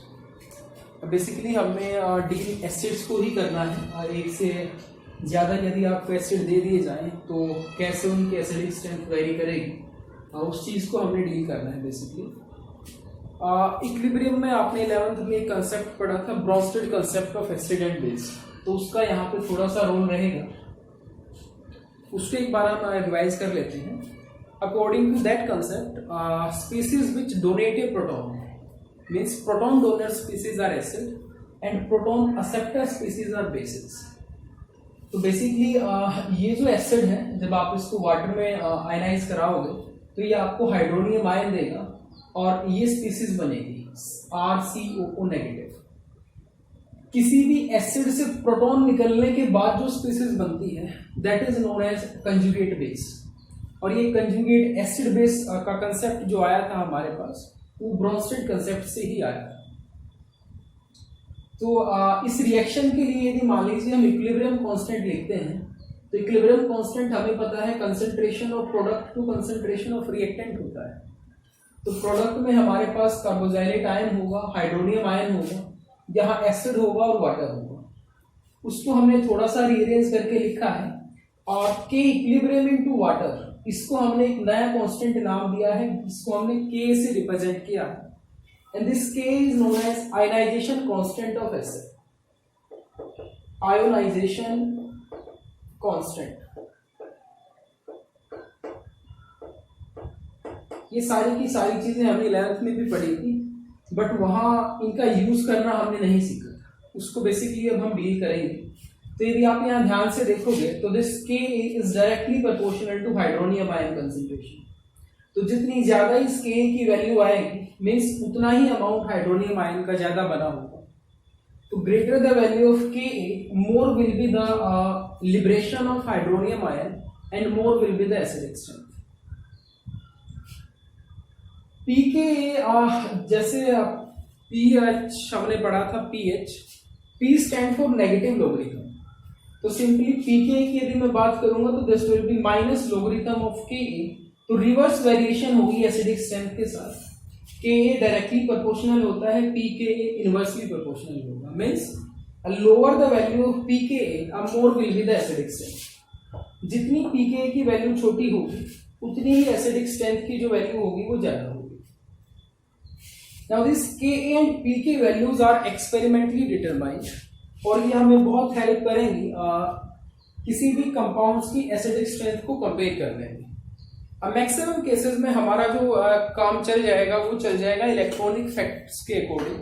Basically हमें डील एसिड्स को ही करना है, एक से ज़्यादा यदि आपको एसिड दे दिए जाएं तो कैसे उनकी एसिडिक स्ट्रेंथ वेरी करेगी, उस चीज़ को हमने डील करना है बेसिकली। इक्विलिब्रियम में आपने 11th में एक कंसेप्ट पढ़ा था, Brønsted concept of acid and base, तो उसका यहाँ पे थोड़ा सा रोल रहेगा, उसको एक बार हम रिवाइज कर लेते हैं। According to that concept, species which donate a proton means proton donor species are acid and proton acceptor species are bases. तो बेसिकली ये जो एसिड है, जब आप इसको वाटर में आयनाइज कराओगे तो ये आपको हाइड्रोनियम आयन देगा और ये स्पीसीज बनेगी RCOO नेगेटिव। किसी भी एसिड से प्रोटॉन निकलने के बाद जो स्पीसीज बनती है that is known as conjugate base. और ये कंजुगेट एसिड बेस का कंसेप्ट जो आया था हमारे पास वो ब्रोंस्टेड कंसेप्ट से ही आया था। तो इस रिएक्शन के लिए यदि मान लीजिए हम इक्विलिब्रियम कांस्टेंट लिखते हैं तो इक्विलिब्रियम कांस्टेंट हमें पता है concentration of product to concentration of reactant होता है। तो प्रोडक्ट में हमारे पास कार्बोजाइलेट आयन होगा, हाइड्रोनियम आयन होगा, यहाँ एसिड होगा और वाटर होगा। उसको हमने थोड़ा सा रीअरेंज करके लिखा है और के इक्विलिब्रियम इनटू वाटर, इसको हमने एक नया कांस्टेंट नाम दिया है, इसको हमने के से रिप्रेजेंट किया है। And this K is known as ionization constant of acid. Ionization constant. ये सारी की सारी चीजें हमने 11th में भी पढ़ी थी, बट वहां इनका यूज करना हमने नहीं सीखा, उसको बेसिकली अब हम डील करेंगे। तो यदि आप यहाँ ध्यान से देखोगे तो this K is directly proportional to hydronium ion concentration. तो जितनी ज्यादा इस के की वैल्यू आएगी मीन्स उतना ही अमाउंट हाइड्रोनियम आयन का ज्यादा बना होगा। तो greater the value of K more will be the liberation of hydronium ion and more will be the acidic strength. PK जैसे पीएच हमने पढ़ा था, pH, P stand for negative logarithm. तो सिंपली पीके की यदि मैं बात करूंगा तो this will be minus logarithm of K. तो रिवर्स वेरिएशन होगी एसिडिक स्ट्रेंथ के साथ। के डायरेक्टली प्रोपोर्शनल होता है, पीके इनवर्सली प्रोपोर्शनल होगा। Means lower the value of PK more will be the acidic strength. जितनी पीके की वैल्यू छोटी होगी उतनी ही एसिडिक स्ट्रेंथ की जो वैल्यू होगी वो ज्यादा होगी। Now this Ka and Pk values are experimentally determined और ये हमें बहुत हेल्प करेंगी किसी भी कंपाउंड्स की एसिडिक स्ट्रेंथ को कंपेयर करने में। मैक्सिमम केसेस में हमारा जो काम चल जाएगा वो चल जाएगा इलेक्ट्रॉनिक फैक्ट्स के अकॉर्डिंग,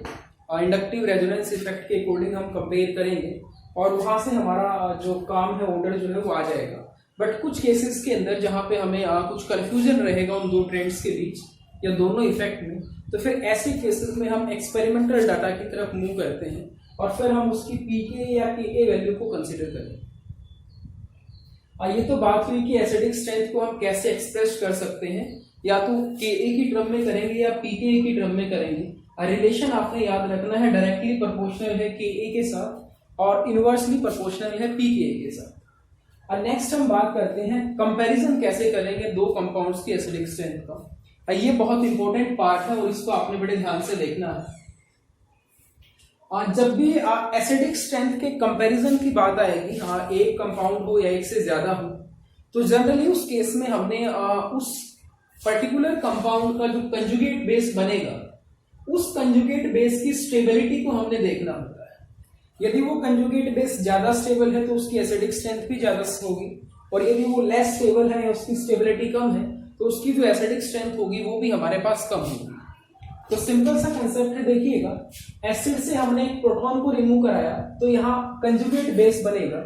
इंडक्टिव रेजोनेंस इफेक्ट के अकॉर्डिंग हम कंपेयर करेंगे और वहां से हमारा जो काम है ऑर्डर जो है वो आ जाएगा। बट कुछ केसेस के अंदर जहाँ पे हमें कुछ कंफ्यूजन रहेगा उन दो ट्रेंड्स के बीच या दोनों इफेक्ट में, तो फिर ऐसे केसेस में हम एक्सपेरिमेंटल डाटा की तरफ मूव करते हैं और फिर हम उसकी पीके या के वैल्यू को कंसीडर करें। ये तो बात हुई कि एसिडिक स्ट्रेंथ को हम कैसे एक्सप्रेस कर सकते हैं, या तो के की टर्म में करेंगे या पीके की टर्म में करेंगे। रिलेशन आपने याद रखना है, डायरेक्टली प्रोपोर्शनल है के साथ और इनवर्सली प्रोपोर्शनल है पीके के साथ। नेक्स्ट हम बात करते हैं कंपैरिजन कैसे करेंगे दो कंपाउंड्स की एसिडिक स्ट्रेंथ का। ये बहुत इंपॉर्टेंट पार्ट है और इसको आपने बड़े ध्यान से देखना है। जब भी एसिडिक स्ट्रेंथ के कंपैरिजन की बात आएगी, एक कंपाउंड हो या एक से ज्यादा हो, तो जनरली उस केस में हमने उस पर्टिकुलर कंपाउंड का जो कंजुगेट बेस बनेगा उस कंजुगेट बेस की स्टेबिलिटी को हमने देखना होता है। यदि वो कंजुगेट बेस ज्यादा स्टेबल है तो उसकी एसिडिक स्ट्रेंथ भी ज्यादा होगी, और यदि वो लेस स्टेबल है या उसकी स्टेबिलिटी कम है तो उसकी जो एसिडिक स्ट्रेंथ होगी वो भी हमारे पास कम होगी। तो सिंपल सा कंसेप्ट है, देखिएगा, एसिड से हमने एक प्रोटॉन को रिमूव कराया तो यहाँ कंजुगेट बेस बनेगा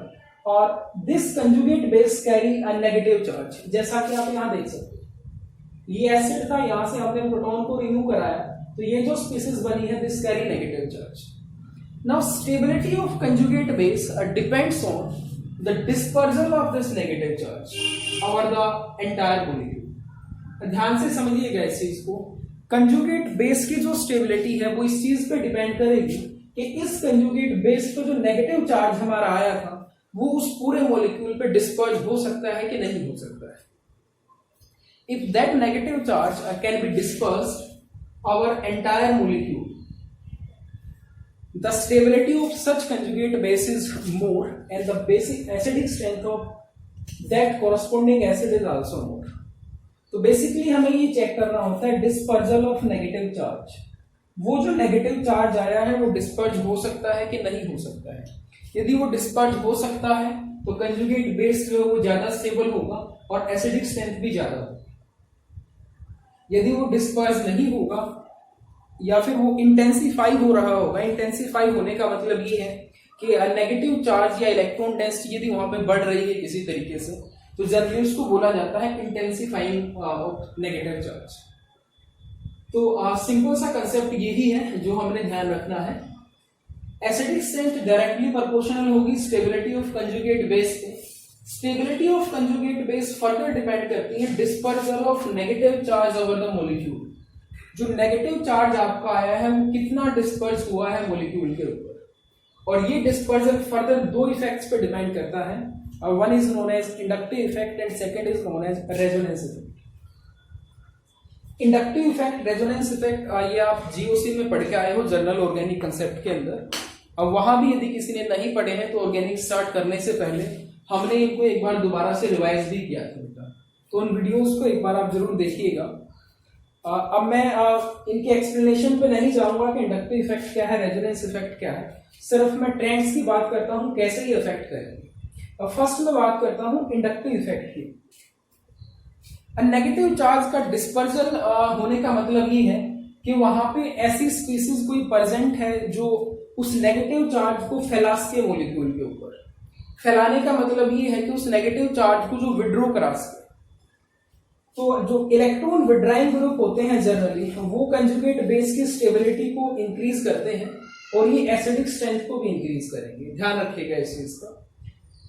और this conjugate base carry a negative charge, जैसा कि आप यहाँ देख सकते हैं। ये एसिड था, यहाँ से हमने प्रोटॉन को रिमूव कराया तो ये जो स्पीसीज बनी है this carry negative charge. Now stability of conjugate base depends on the dispersal of this negative charge over the entire molecule. ध्यान से समझिएगा इस चीज को, कंजुगेट बेस की जो स्टेबिलिटी है वो इस चीज पे डिपेंड करेगी कि इस कंजुगेट बेस पे जो नेगेटिव चार्ज हमारा आया था वो उस पूरे मॉलिक्यूल पे डिस्पर्ज हो सकता है कि नहीं हो सकता है। If that negative charge can be dispersed over entire molecule, the stability of such conjugate base is more and the basic acidic strength of that corresponding acid is also more. तो basically हमें ये check करना होता है dispersal of negative charge. वो जो negative charge आया है वो डिस्पर्ज हो सकता है कि नहीं हो सकता है। यदि वो डिस्पर्ज हो सकता है तो कंजुगेट बेस जो है वो ज्यादा स्टेबल होगा और एसिडिक स्ट्रेंथ भी ज्यादा होगी। यदि वो डिस्पर्ज नहीं होगा या फिर वो इंटेंसिफाई हो रहा होगा, इंटेंसिफाई होने का मतलब ये है कि नेगेटिव चार्ज या इलेक्ट्रॉन डेंसिटी यदि वहां पे बढ़ रही है किसी तरीके से तो जनरली उसको बोला जाता है इंटेंसिफाइंग ऑफ नेगेटिव चार्ज। तो सिंपल सा कंसेप्ट यही है जो हमने ध्यान रखना है। एसिडिक स्ट्रेंथ डायरेक्टली प्रोपोर्शनल होगी स्टेबिलिटी ऑफ कंजुगेट बेस पे। Stability of conjugate base further depend करती है dispersal of negative charge over the molecule. जो नेगेटिव चार्ज आपका आया है वो कितना डिस्पर्स हुआ है मॉलिक्यूल के ऊपर, और ये डिस्पर्सल फर्दर दो इफेक्ट्स पे डिपेंड करता है। One is known as inductive effect and second is known as resonance effect. Inductive effect, resonance effect, ये आप जीओसी में पढ़ के आए हो जनरल ऑर्गेनिक कंसेप्ट के अंदर। अब वहां भी यदि किसी ने नहीं पढ़े हैं तो ऑर्गेनिक स्टार्ट करने से पहले हमने इनको एक बार दोबारा से रिवाइज भी किया था, तो उन वीडियोस को एक बार आप जरूर देखिएगा। अब मैं इनके एक्सप्लेनेशन पे नहीं जाऊंगा कि इंडक्टिव इफेक्ट क्या है, रेजोनेंस इफेक्ट क्या है, सिर्फ मैं ट्रेंड्स की बात करता हूं कैसे ये इफेक्ट करेंगे। फर्स्ट में बात करता हूं इंडक्टिव इफेक्ट की। नेगेटिव चार्ज का डिस्पर्सल होने का मतलब ये है कि वहां पे ऐसी स्पीसीज कोई प्रेजेंट है जो उस नेगेटिव चार्ज को फैला सके मॉलिक्यूल के ऊपर। फैलाने का मतलब ये है कि उस नेगेटिव चार्ज को जो विड्रॉ करा सके। तो जो इलेक्ट्रॉन विड्राइंग ग्रुप होते हैं जनरली वो कंजुगेट बेस की स्टेबिलिटी को इंक्रीज करते हैं और ये एसिडिक स्ट्रेंथ को भी इंक्रीज करेंगे। ध्यान रखिएगा इस चीज का।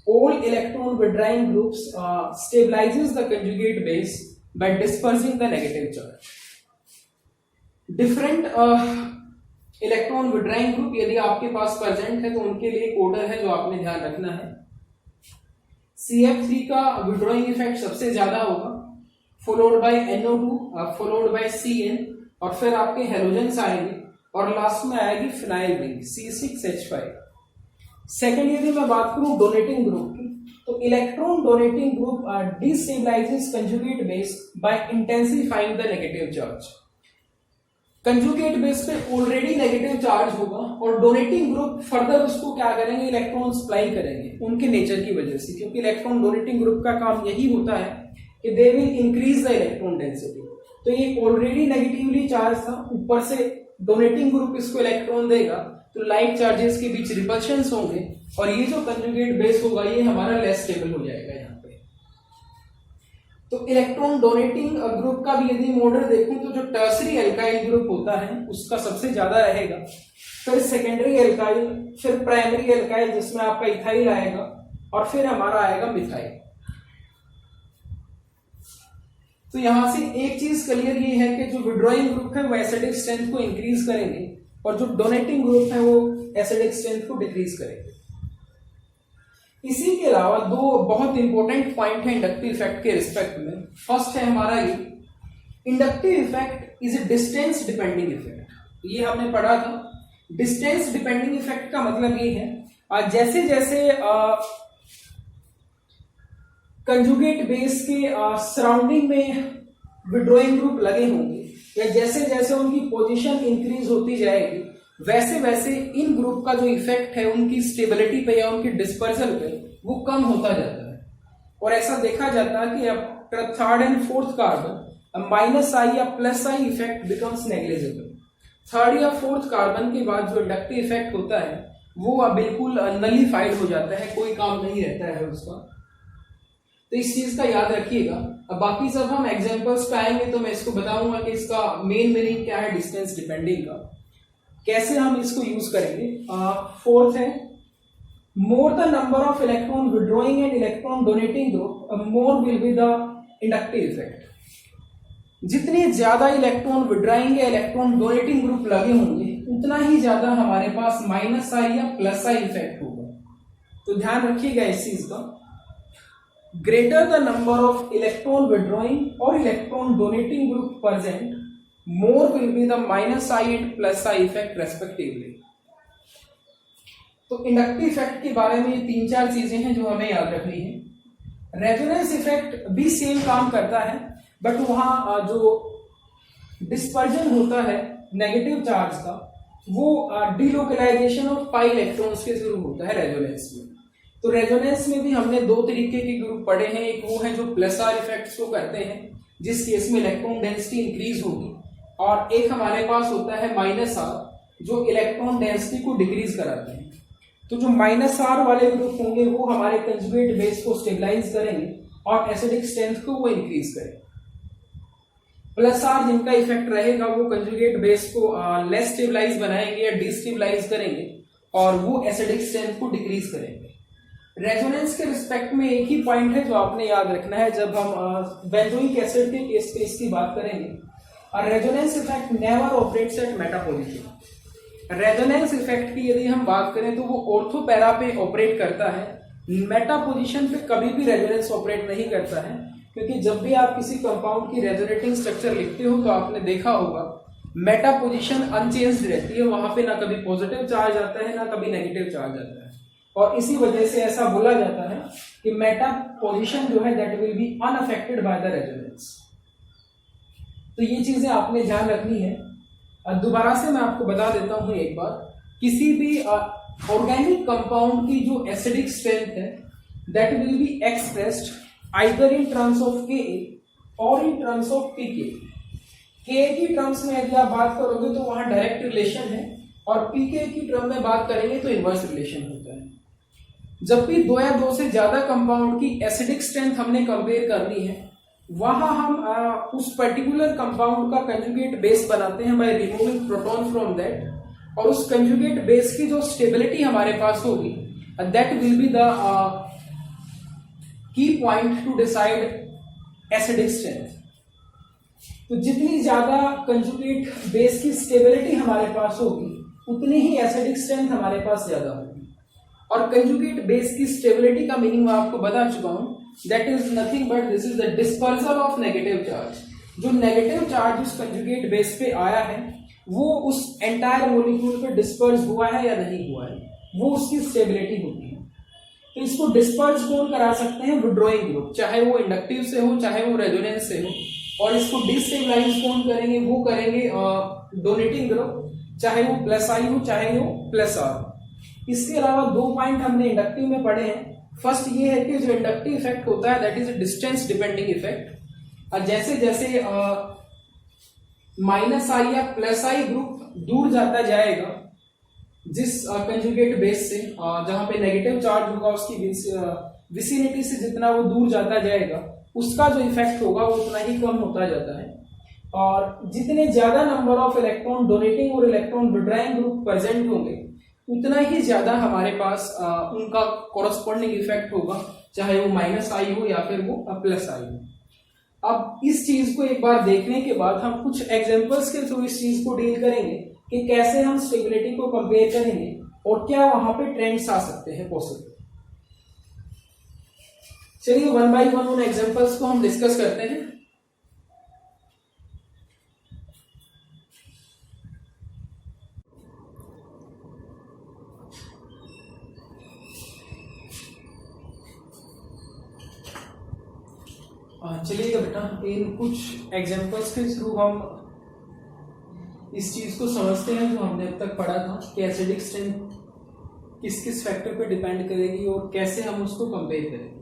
All electron withdrawing groups stabilizes the conjugate base by dispersing the negative charge. Different electron withdrawing group यदि आपके पास प्रेजेंट है तो उनके लिए कोडर है जो आपने ध्यान रखना है। CF3 का विड्रॉइंग इफेक्ट सबसे ज्यादा होगा, followed by NO2, followed by CN, और फिर आपके हेलोजेंस आएंगे और लास्ट में आएगी फिनाइल रिंग C6H5। सेकेंड यदि मैं बात करूं डोनेटिंग ग्रुप की, तो electron donating group destabilizes conjugate base by intensifying the negative charge. Conjugate base पे ऑलरेडी नेगेटिव चार्ज होगा और डोनेटिंग ग्रुप फर्दर उसको क्या करेंगे, इलेक्ट्रॉन सप्लाई करेंगे उनके नेचर की वजह से, क्योंकि इलेक्ट्रॉन डोनेटिंग ग्रुप का काम यही होता है कि they will increase the electron density. तो ये ऑलरेडी नेगेटिवली चार्ज था, ऊपर से डोनेटिंग ग्रुप इसको इलेक्ट्रॉन देगा तो लाइट चार्जेस के बीच रिपल्शंस होंगे और ये जो कंजुगेट बेस होगा ये हमारा लेस स्टेबल हो जाएगा यहाँ पे। तो इलेक्ट्रॉन डोनेटिंग ग्रुप का भी यदि मॉडल देखूं तो जो टर्सरी एल्काइल ग्रुप होता है उसका सबसे ज्यादा रहेगा, फिर सेकेंडरी एल्काइल, फिर प्राइमरी एल्काइल जिसमें आपका इथाइल आएगा और फिर हमारा आएगा मिथाइल। तो यहां से एक चीज क्लियर ये है कि जो विड्रॉइंग ग्रुप है वो एसिडिक स्ट्रेंथ को इंक्रीज करेंगे और जो डोनेटिंग ग्रुप है वो एसिडिक स्ट्रेंथ को डिक्रीज करेंगे। इसी के अलावा दो बहुत इंपॉर्टेंट पॉइंट है इंडक्टिव इफेक्ट के रिस्पेक्ट में। फर्स्ट है हमारा ये, inductive effect is a distance depending effect. ये हमने पढ़ा था। डिस्टेंस डिपेंडिंग इफेक्ट का मतलब ये है जैसे जैसे कंजुगेट बेस के सराउंडिंग में विड्रॉइंग ग्रुप लगे होंगे या जैसे जैसे उनकी पोजीशन इंक्रीज होती जाएगी वैसे वैसे इन ग्रुप का जो इफेक्ट है उनकी स्टेबिलिटी पे या उनकी डिस्पर्सल पे वो कम होता जाता है। और ऐसा देखा जाता है कि after third and fourth carbon minus I या plus I effect becomes negligible. Third या फोर्थ कार्बन के बाद जो इंडक्टिव इफेक्ट होता है वो बिल्कुल नलीफाइड हो जाता है, कोई काम नहीं रहता है उसका। तो इस चीज का याद रखिएगा। अब बाकी सब हम एग्जांपल्स पे आएंगे तो मैं इसको बताऊंगा कि इसका मेन मीनिंग क्या है डिस्टेंस डिपेंडिंग का, कैसे हम इसको यूज करेंगे। फोर्थ है, more the number of electron withdrawing and electron donating group more will be the inductive effect. जितने ज्यादा इलेक्ट्रॉन विड्रॉइंग या इलेक्ट्रॉन डोनेटिंग ग्रुप लगे होंगे उतना ही ज्यादा हमारे पास माइनस आई या प्लस आई इफेक्ट होगा। तो ध्यान रखिएगा इस चीज का। Greater the number of electron withdrawing or electron donating group present, more will be the minus I and plus I effect respectively. तो इंडक्टिव इफेक्ट के बारे में तीन चार चीजें हैं जो हमें याद रखनी है। रेजोनेंस इफेक्ट भी सेम काम करता है बट वहां जो डिस्पर्जन होता है नेगेटिव चार्ज का वो डिलोकलाइजेशन ऑफ पाई इलेक्ट्रॉन्स के थ्रू होता है रेजोनेंस में। तो रेजोनेंस में भी हमने दो तरीके के ग्रुप पढ़े हैं। एक वो है जो प्लस आर इफेक्ट्स को करते हैं जिस केस में इलेक्ट्रॉन डेंसिटी इंक्रीज होगी, और एक हमारे पास होता है माइनस आर जो इलेक्ट्रॉन डेंसिटी को डिक्रीज कराते हैं। तो जो माइनस आर वाले ग्रुप होंगे वो हमारे कंजुगेट बेस को स्टेबलाइज करेंगे और एसिडिक स्ट्रेंथ को वो इंक्रीज करेंगे। प्लस आर जिनका इफेक्ट रहेगा वो कंजुगेट बेस को लेस स्टेबलाइज बनाएंगे या डिस्टेबलाइज करेंगे और वो एसिडिक स्ट्रेंथ को डिक्रीज करेंगे। रेजोनेंस के रिस्पेक्ट में एक ही पॉइंट है जो आपने याद रखना है जब हम बेंजोइक एसिड के केस पे इसकी बात करेंगे। Resonance effect never operates at मेटापोजिशन। Resonance effect की यदि हम बात करें तो वो ऑर्थो पैरा पे ऑपरेट करता है, मेटा पोजिशन पे कभी भी रेजोनेंस ऑपरेट नहीं करता है, क्योंकि जब भी आप किसी कंपाउंड की रेजोनेटिंग स्ट्रक्चर लिखते हो तो आपने देखा होगा मेटा पोजिशन अनचेंज्ड रहती है, वहां पे ना कभी पॉजिटिव चार्ज आता है ना कभी नेगेटिव चार्ज आता है, और इसी वजह से ऐसा बोला जाता है कि मेटा पोजिशन जो है that will B unaffected by the resonance. तो ये चीजें आपने ध्यान रखनी है। दोबारा से मैं आपको बता देता हूं एक बार, किसी भी ऑर्गेनिक कंपाउंड की जो एसिडिक स्ट्रेंथ है that will be expressed either in terms of के और इन टर्म्स ऑफ पीके। के की टर्म्स में यदि आप बात करोगे तो वहां डायरेक्ट रिलेशन है, और पीके की टर्म में बात करेंगे तो इनवर्स रिलेशन होता है। जब भी दो या दो से ज्यादा कंपाउंड की एसिडिक स्ट्रेंथ हमने कंपेयर करनी है, वहां हम उस पर्टिकुलर कंपाउंड का कंजुगेट बेस बनाते हैं by removing proton from that, और उस कंजुगेट बेस की जो स्टेबिलिटी हमारे पास होगी that will be the key point two decide acidic strength. तो जितनी ज्यादा कंजुगेट बेस की स्टेबिलिटी हमारे पास होगी उतनी ही एसिडिक स्ट्रेंथ हमारे पास ज्यादा होगी। और कंजुगेट बेस की स्टेबिलिटी का मीनिंग मैं आपको बता चुका हूं, that is nothing but this is the dispersal of negative charge. जो नेगेटिव चार्ज उस कंजुगेट बेस पे आया है वो उस एंटायर मॉलिक्यूल पे डिस्पर्स हुआ है या नहीं हुआ है, वो उसकी स्टेबिलिटी होती है। तो इसको डिस्पर्स कौन करा सकते हैं? विड्रॉइंग ग्रुप, चाहे वो इंडक्टिव से हो चाहे वो रेजोनेंस से हो। और इसको डिस्टेबलाइज कौन करेंगे? वो करेंगे डोनेटिंग ग्रुप, चाहे वो प्लस आई हो चाहे वो प्लस आर। इसके अलावा दो पॉइंट हमने इंडक्टिव में पढ़े हैं। फर्स्ट ये है कि जो इंडक्टिव इफेक्ट होता है that is a distance depending effect. जैसे जैसे माइनस आई या प्लस आई ग्रुप दूर जाता जाएगा जिस कंजुगेट बेस से, जहां पे नेगेटिव चार्ज होगा उसकी विसिनिटी से जितना वो दूर जाता जाएगा उसका जो इफेक्ट होगा वो उतना ही कम होता जाता है। और जितने ज्यादा नंबर ऑफ इलेक्ट्रॉन डोनेटिंग और इलेक्ट्रॉन विड्रॉइंग ग्रुप प्रेजेंट होंगे उतना ही ज्यादा हमारे पास उनका कोरस्पॉन्डिंग इफेक्ट होगा, चाहे वो माइनस आई हो या फिर वो प्लस आई हो। अब इस चीज को एक बार देखने के बाद हम कुछ एग्जांपल्स के थ्रू इस चीज को डील करेंगे कि कैसे हम स्टेबिलिटी को कंपेयर करेंगे और क्या वहां पे ट्रेंड्स आ सकते हैं पॉसिबल। चलिए वन बाय वन उन एग्जांपल्स को हम डिस्कस करते हैं। चलिएगा बेटा, इन कुछ एग्जांपल्स के थ्रू हम इस चीज को समझते हैं जो हमने अब तक पढ़ा था कि एसिडिक स्ट्रेंथ किस किस फैक्टर पे डिपेंड करेगी और कैसे हम उसको कंपेयर करेंगे।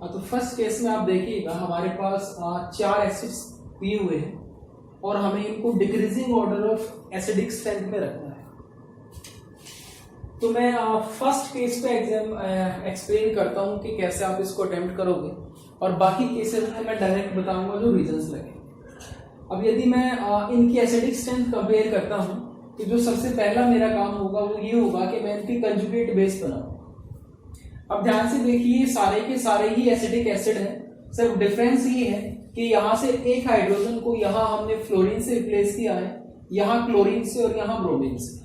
तो फर्स्ट केस में आप देखिएगा हमारे पास 4 एसिड्स दिए हुए हैं और हमें इनको decreasing order of acidic strength में रखना है। तो मैं फर्स्ट केस पे एक्सप्लेन करता हूं कि कैसे आप इसको अटेम्प्ट करोगे, और बाकी केसेस में मैं डायरेक्ट बताऊंगा जो रीजंस लगे। अब यदि मैं इनकी एसिडिक स्ट्रेंथ कंपेयर करता हूं तो जो सबसे पहला मेरा काम होगा वो ये होगा कि मैं इनकी कंजुगेट बेस बनाऊं। अब ध्यान से देखिए, सारे के सारे ही एसिडिक एसिड हैं, सिर्फ डिफरेंस ये है कि यहाँ से एक हाइड्रोजन को यहाँ हमने फ्लोरीन से रिप्लेस किया है, यहाँ क्लोरीन से और यहाँ ब्रोमीन से।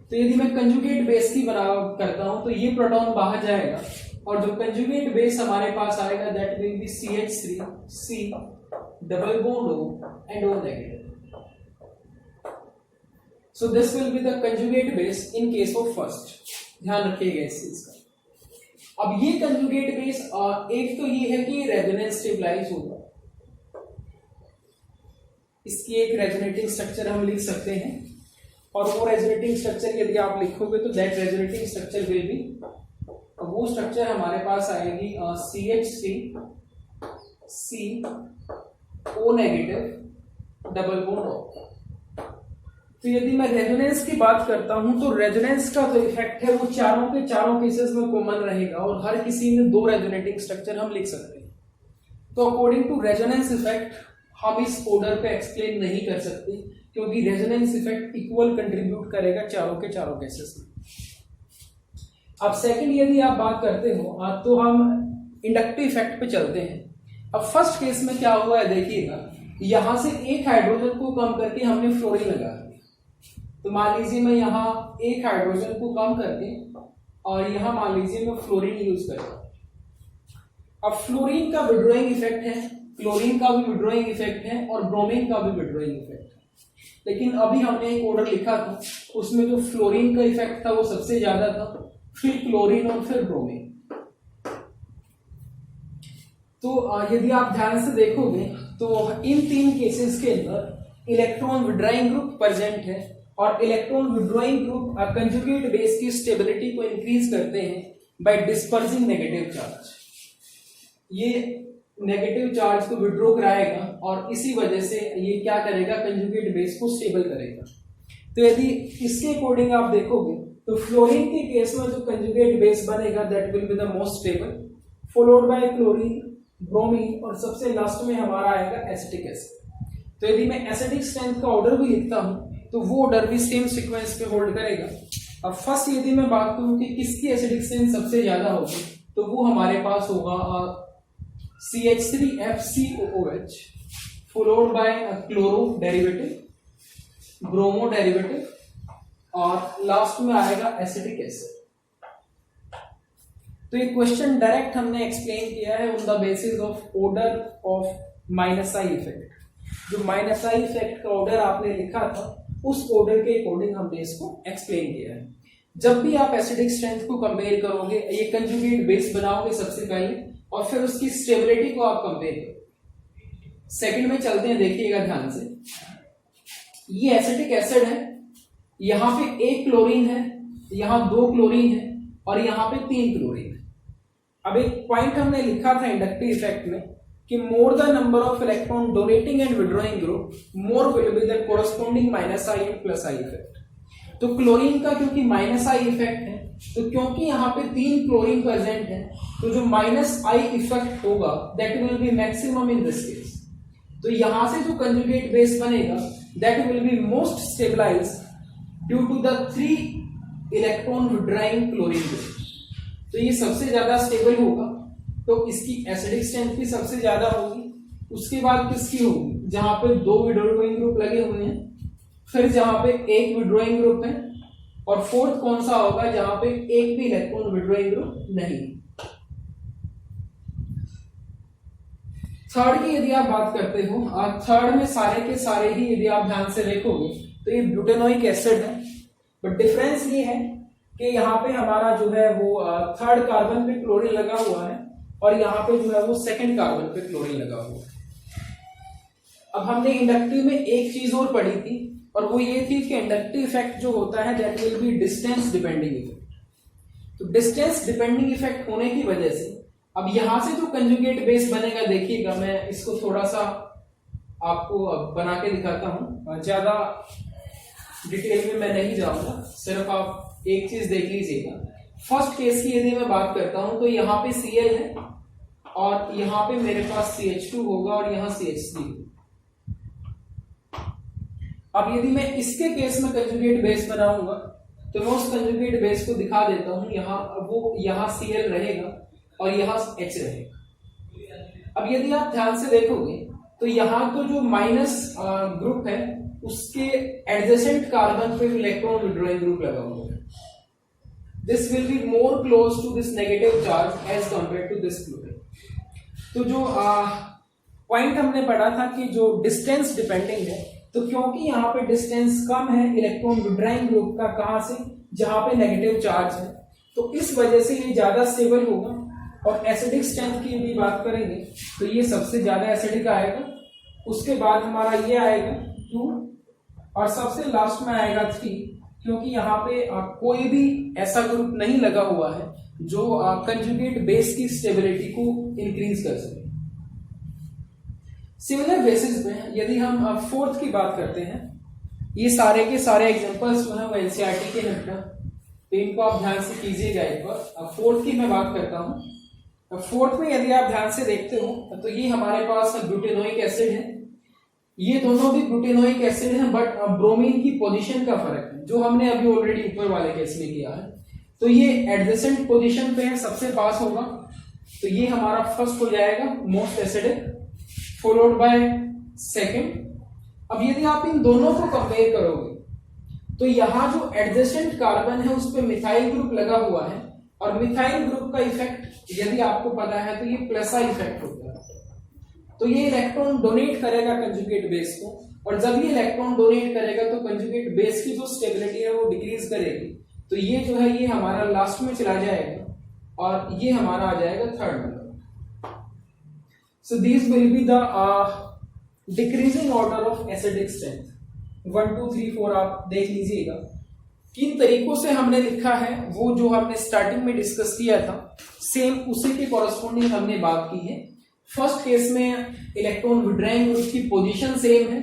तो यदि मैं कंजुगेट बेस की बना करता हूं तो ये प्रोटॉन बाहर जाएगा और जो कंजुगेट बेस हमारे पास आएगा that will B CH3 C double bond O and O negative. So this will be the conjugate base in case of first. ध्यान रखिएगा इस चीज का। अब ये कंजुगेट बेस एक तो ये है कि रेजोनेंस स्टेबलाइज होगा, इसकी एक रेजोनेटिंग स्ट्रक्चर हम लिख सकते हैं, और वो रेजोनेटिंग स्ट्रक्चर यदि आप लिखोगे तो that resonating structure will be, वो स्ट्रक्चर हमारे पास आएगी CH3 C O negative double bond O। तो यदि मैं रेजोनेंस की बात करता हूं तो रेजोनेंस का जो इफेक्ट है वो चारों के चारों केसेस में कॉमन रहेगा और हर किसी में 2 रेजोनेटिंग स्ट्रक्चर हम लिख सकते हैं। तो अकॉर्डिंग टू रेजोनेंस इफेक्ट हम इस ऑर्डर पे एक्सप्लेन नहीं कर सकते, क्योंकि रेजोनेंस इफेक्ट इक्वल कंट्रीब्यूट करेगा चारों के चारों केसेस में। अब सेकंड यदि आप बात करते हो तो हम इंडक्टिव इफेक्ट पे चलते हैं। अब फर्स्ट केस में क्या हुआ है देखिएगा, यहां से एक हाइड्रोजन को कम करके हमने फ्लोरीन लगा दिया। तो मान लीजिए मैं यहाँ एक हाइड्रोजन को कम करके और यहाँ मान लीजिए मैं फ्लोरीन यूज कर रहा हूं। अब फ्लोरीन का विड्रॉइंग इफेक्ट है, क्लोरीन का भी विड्रॉइंग इफेक्ट है और ब्रोमीन का भी विड्रॉइंग इफेक्ट है। लेकिन अभी हमने एक ऑर्डर लिखा था, उसमें जो फ्लोरीन का इफेक्ट था वो सबसे ज्यादा था, फिर क्लोरीन और फिर ब्रोमीन। तो यदि आप ध्यान से देखोगे तो इन तीन केसेस के अंदर इलेक्ट्रॉन विड्रॉइंग ग्रुप प्रेजेंट है और electron withdrawing group conjugate base की स्टेबिलिटी को इंक्रीज करते हैं बाय डिस्पर्सिंग नेगेटिव चार्ज। ये नेगेटिव चार्ज को विड्रॉ कराएगा और इसी वजह से ये क्या करेगा, कंजुगेट बेस को स्टेबल करेगा। तो यदि इसके अकॉर्डिंग आप देखोगे तो फ्लोरीन के केस में जो कंजुगेट बेस बनेगा that will be the most stable, followed by chlorine, bromine और सबसे लास्ट में हमारा आएगा एसिटिक एसिड। तो यदि मैं एसिडिक स्ट्रेंथ का ऑर्डर भी लिखता हूं तो वो ऑर्डर भी सेम सीक्वेंस पे होल्ड करेगा। अब फर्स्ट यदि मैं बात करूं कि किसकी एसिडिक स्ट्रेंथ सबसे ज्यादा होगी तो वो हमारे पास होगा CH3FCOOH followed by chloro derivative, bromo derivative और लास्ट में आएगा एसिटिक एसिड। तो ये क्वेश्चन डायरेक्ट हमने एक्सप्लेन किया है on the basis of order of minus I effect. जो माइनस आई इफेक्ट का ऑर्डर आपने लिखा था उस ऑर्डर के अकॉर्डिंग हमने इसको एक्सप्लेन किया है। जब भी आप एसिडिक स्ट्रेंथ को कंपेयर करोगे, ये कंजुगेट बेस बनाओगे सबसे पहले और फिर उसकी स्टेबिलिटी को आप कंपेयर करोगे। सेकंड में चलते हैं, देखिएगा ध्यान से। ये एसिटिक एसिड है, यहां पे एक क्लोरीन है, यहां दो क्लोरीन है और यहां पे तीन क्लोरीन है। अब एक पॉइंट हमने लिखा था इंडक्टिव इफेक्ट में कि more the number of electron donating and withdrawing group more will be the corresponding minus I and plus I effect. तो क्लोरीन का क्योंकि माइनस आई इफेक्ट है, तो क्योंकि यहाँ पे तीन क्लोरीन प्रेजेंट है तो जो माइनस आई इफेक्ट होगा that will be maximum in this case. तो यहां से जो कंजुगेट बेस बनेगा that will be most stabilized due to the 3 electron withdrawing chlorine group. तो ये सबसे ज्यादा स्टेबल होगा, तो इसकी एसिडिक स्ट्रेंथ भी सबसे ज्यादा होगी। उसके बाद किसकी होगी, जहां पे दो विड्रॉइंग ग्रुप लगे हुए हैं, फिर जहां पे एक विड्रॉइंग ग्रुप है और फोर्थ कौन सा होगा जहां पे एक भी इलेक्ट्रॉन विड्रॉइंग ग्रुप नहीं। थर्ड की यदि आप बात करते हो, थर्ड में सारे के सारे ही यदि आप ध्यान से देखोगे तो ये ब्यूटेनोइक एसिड है, बट डिफरेंस ये है कि यहाँ पे हमारा जो है वो थर्ड कार्बन पे क्लोरीन लगा हुआ है और यहाँ पे जो है वो सेकंड कार्बन पे क्लोरीन लगा हुआ है। अब हमने इंडक्टिव में एक चीज और पढ़ी थी और वो ये थी कि इंडक्टिव इफेक्ट जो होता है that will B distance depending effect. तो डिस्टेंस डिपेंडिंग इफेक्ट होने की वजह से अब यहां से जो कंजुगेट बेस बनेगा, देखिएगा मैं इसको थोड़ा सा आपको बना के दिखाता हूं, ज्यादा डिटेल में मैं नहीं जाऊंगा, सिर्फ आप एक चीज देख लीजिएगा। फर्स्ट केस की यदि मैं बात करता हूं तो यहाँ पे Cl है और यहाँ पे मेरे पास CH2 होगा और यहाँ CH3 होगा। अब यदि मैं इसके केस में कंजुगेट बेस बनाऊंगा तो मैं उस कंजुगेट बेस को दिखा देता हूं। यहाँ Cl रहेगा और यहाँ H रहेगा। अब यदि आप ध्यान से देखोगे तो यहाँ तो जो माइनस ग्रुप है उसके एडजेसेंट कार्बन पे इलेक्ट्रॉन विड्रॉइंग ग्रुप लगा हुआ है। This will be more close to this negative charge as compare to this chlorine. तो जो पॉइंट हमने पढ़ा था कि जो डिस्टेंस डिपेंडिंग है, तो क्योंकि यहाँ पे डिस्टेंस कम है इलेक्ट्रॉन विड्रॉइंग ग्रुप का, कहां से, जहां पे नेगेटिव चार्ज है, तो इस वजह से ये ज्यादा स्टेबल होगा। और एसिडिक स्ट्रेंथ की यदि बात करेंगे तो ये सबसे ज्यादा एसिडिक आएगा, उसके बाद हमारा ये आएगा 2 और सबसे लास्ट में आएगा 3, क्योंकि यहाँ पे कोई भी ऐसा ग्रुप नहीं लगा हुआ है जो कंजुगेट बेस की स्टेबिलिटी को इंक्रीज कर सके। सिमिलर बेसिस में यदि हम फोर्थ की बात करते हैं, ये सारे के सारे एग्जांपल्स जो है वो एनसीईआरटी के हैं, तो इनको आप ध्यान से कीजिएगा एक बार। फोर्थ की मैं बात करता हूं। फोर्थ में यदि आप ध्यान से देखते हो तो ये हमारे पास ब्यूटेनोइक एसिड है, ये दोनों भी ब्यूटेनोइक एसिड हैं, बट ब्रोमीन की पोजीशन का फर्क है, जो हमने अभी ऑलरेडी ऊपर वाले केस में किया है। तो ये एडजेसेंट पोजीशन पे है, सबसे पास होगा, तो ये हमारा फर्स्ट हो जाएगा most acidic, followed by second. अब यदि आप इन दोनों को कंपेयर करोगे तो यहाँ जो एडजेसेंट कार्बन है उस पे मिथाइल ग्रुप लगा हुआ है, और मिथाइल ग्रुप का इफेक्ट यदि आपको पता है तो ये प्लसा इफेक्ट होता है। तो ये इलेक्ट्रॉन डोनेट करेगा कंजुगेट बेस को, और जब ये इलेक्ट्रॉन डोनेट करेगा तो कंजुगेट बेस की जो स्टेबिलिटी है वो डिक्रीज करेगी। तो ये जो है ये हमारा लास्ट में चला जाएगा, और ये हमारा आ जाएगा third number. So this will be the decreasing order of acidic strength. 1 2 3 4 आप देख लीजिएगा किन तरीकों से हमने लिखा है, वो जो हमने स्टार्टिंग में डिस्कस किया था सेम उसी के कॉरस्पॉन्डिंग हमने बात की है। फर्स्ट केस में इलेक्ट्रॉन विड्रॉइंग ग्रुप की पोजीशन सेम है,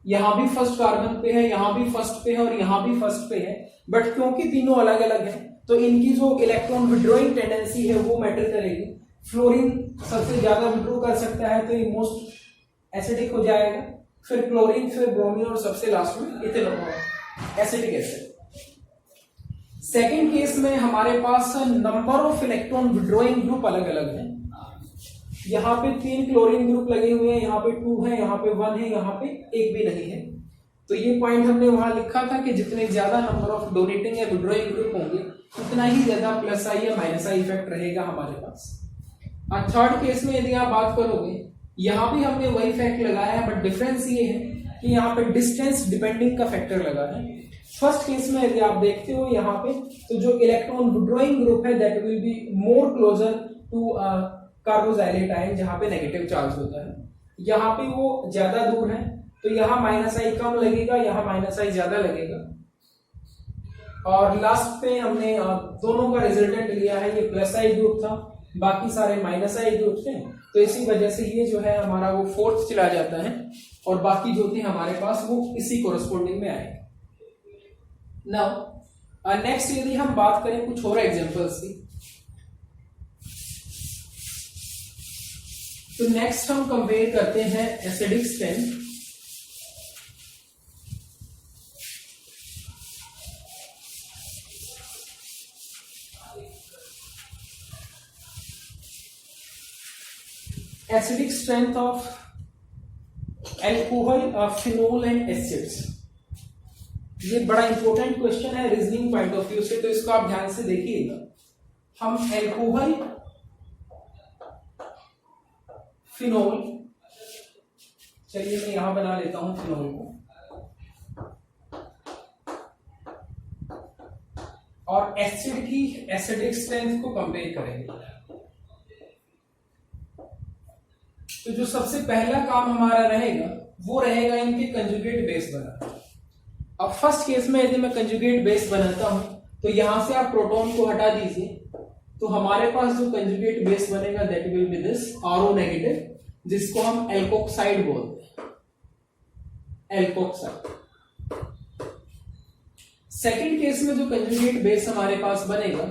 यहां भी फर्स्ट कार्बन पे है, यहां भी फर्स्ट पे है, और यहां भी फर्स्ट पे है, बट क्योंकि तीनों अलग अलग है तो इनकी जो इलेक्ट्रॉन विड्रॉइंग टेंडेंसी है वो मैटर करेगी। फ्लोरीन सबसे ज्यादा विड्रॉ कर सकता है तो ये मोस्ट एसिडिक हो जाएगा, फिर क्लोरीन, फिर ब्रोमीन, और सबसे लास्ट में ethanol acidic acid. Second case में हमारे पास number of electron withdrawing group अलग अलग है, यहाँ पे 3 क्लोरीन ग्रुप लगे हुए हैं, यहाँ पे 2 है, यहाँ पे 1 है, यहाँ पे 1 भी नहीं है। तो ये पॉइंट हमने वहां लिखा था कि जितने ज्यादा नंबर ऑफ डोनेटिंग या विड्रॉइंग ग्रुप होंगे उतना ही ज्यादा प्लस आई या माइनस आई इफेक्ट रहेगा हमारे पास। और थर्ड केस में यदि आप बात करोगे, यहाँ भी हमने वही फैक्ट लगाया है, बट डिफरेंस ये है कि यहाँ पे डिस्टेंस डिपेंडिंग का फैक्टर लगा है। फर्स्ट केस में यदि आप देखते हो यहाँ पे, तो जो इलेक्ट्रॉन विड्रॉइंग ग्रुप है that will be more closer to carboxylate ion, जहां पे नेगेटिव चार्ज होता है, यहाँ पे वो ज्यादा दूर है, तो यहाँ माइनस आई कम लगेगा, यहाँ माइनस आई ज्यादा लगेगा। और लास्ट पे हमने दोनों का रिजल्टेंट लिया है, ये प्लस आई ग्रुप था, बाकी सारे माइनस आई ग्रुप थे, तो इसी वजह से ये जो है हमारा वो फोर्थ चला जाता है, और बाकी जो थे हमारे पास वो इसी कोरस्पोंडिंग में आएंगे। नाउ नेक्स्ट यदि हम बात करें कुछ और एग्जांपल्स की, तो नेक्स्ट हम कंपेयर करते हैं acidic strength. Acidic strength of alcohol, phenol and acids. ये बड़ा इंपॉर्टेंट क्वेश्चन है रीजनिंग पॉइंट ऑफ व्यू से, तो इसको आप ध्यान से देखिएगा। हम एल्कोहल, फिनोल, चलिए मैं यहां बना लेता हूं फिनोल को, और एसिड की एसिडिक स्ट्रेंथ को कंपेयर करेंगे। तो जो सबसे पहला काम हमारा रहेगा वो रहेगा इनके कंजुगेट बेस बनाना। अब फर्स्ट केस में यदि मैं कंजुगेट बेस बनाता हूं तो यहां से आप प्रोटॉन को हटा दीजिए, तो हमारे पास जो कंजुगेट बेस बनेगा that will B this RO negative, जिसको हम एल्कोक्साइड बोलते हैं, एल्कोक्साइड। सेकेंड केस में जो कंजुगेट बेस हमारे पास बनेगा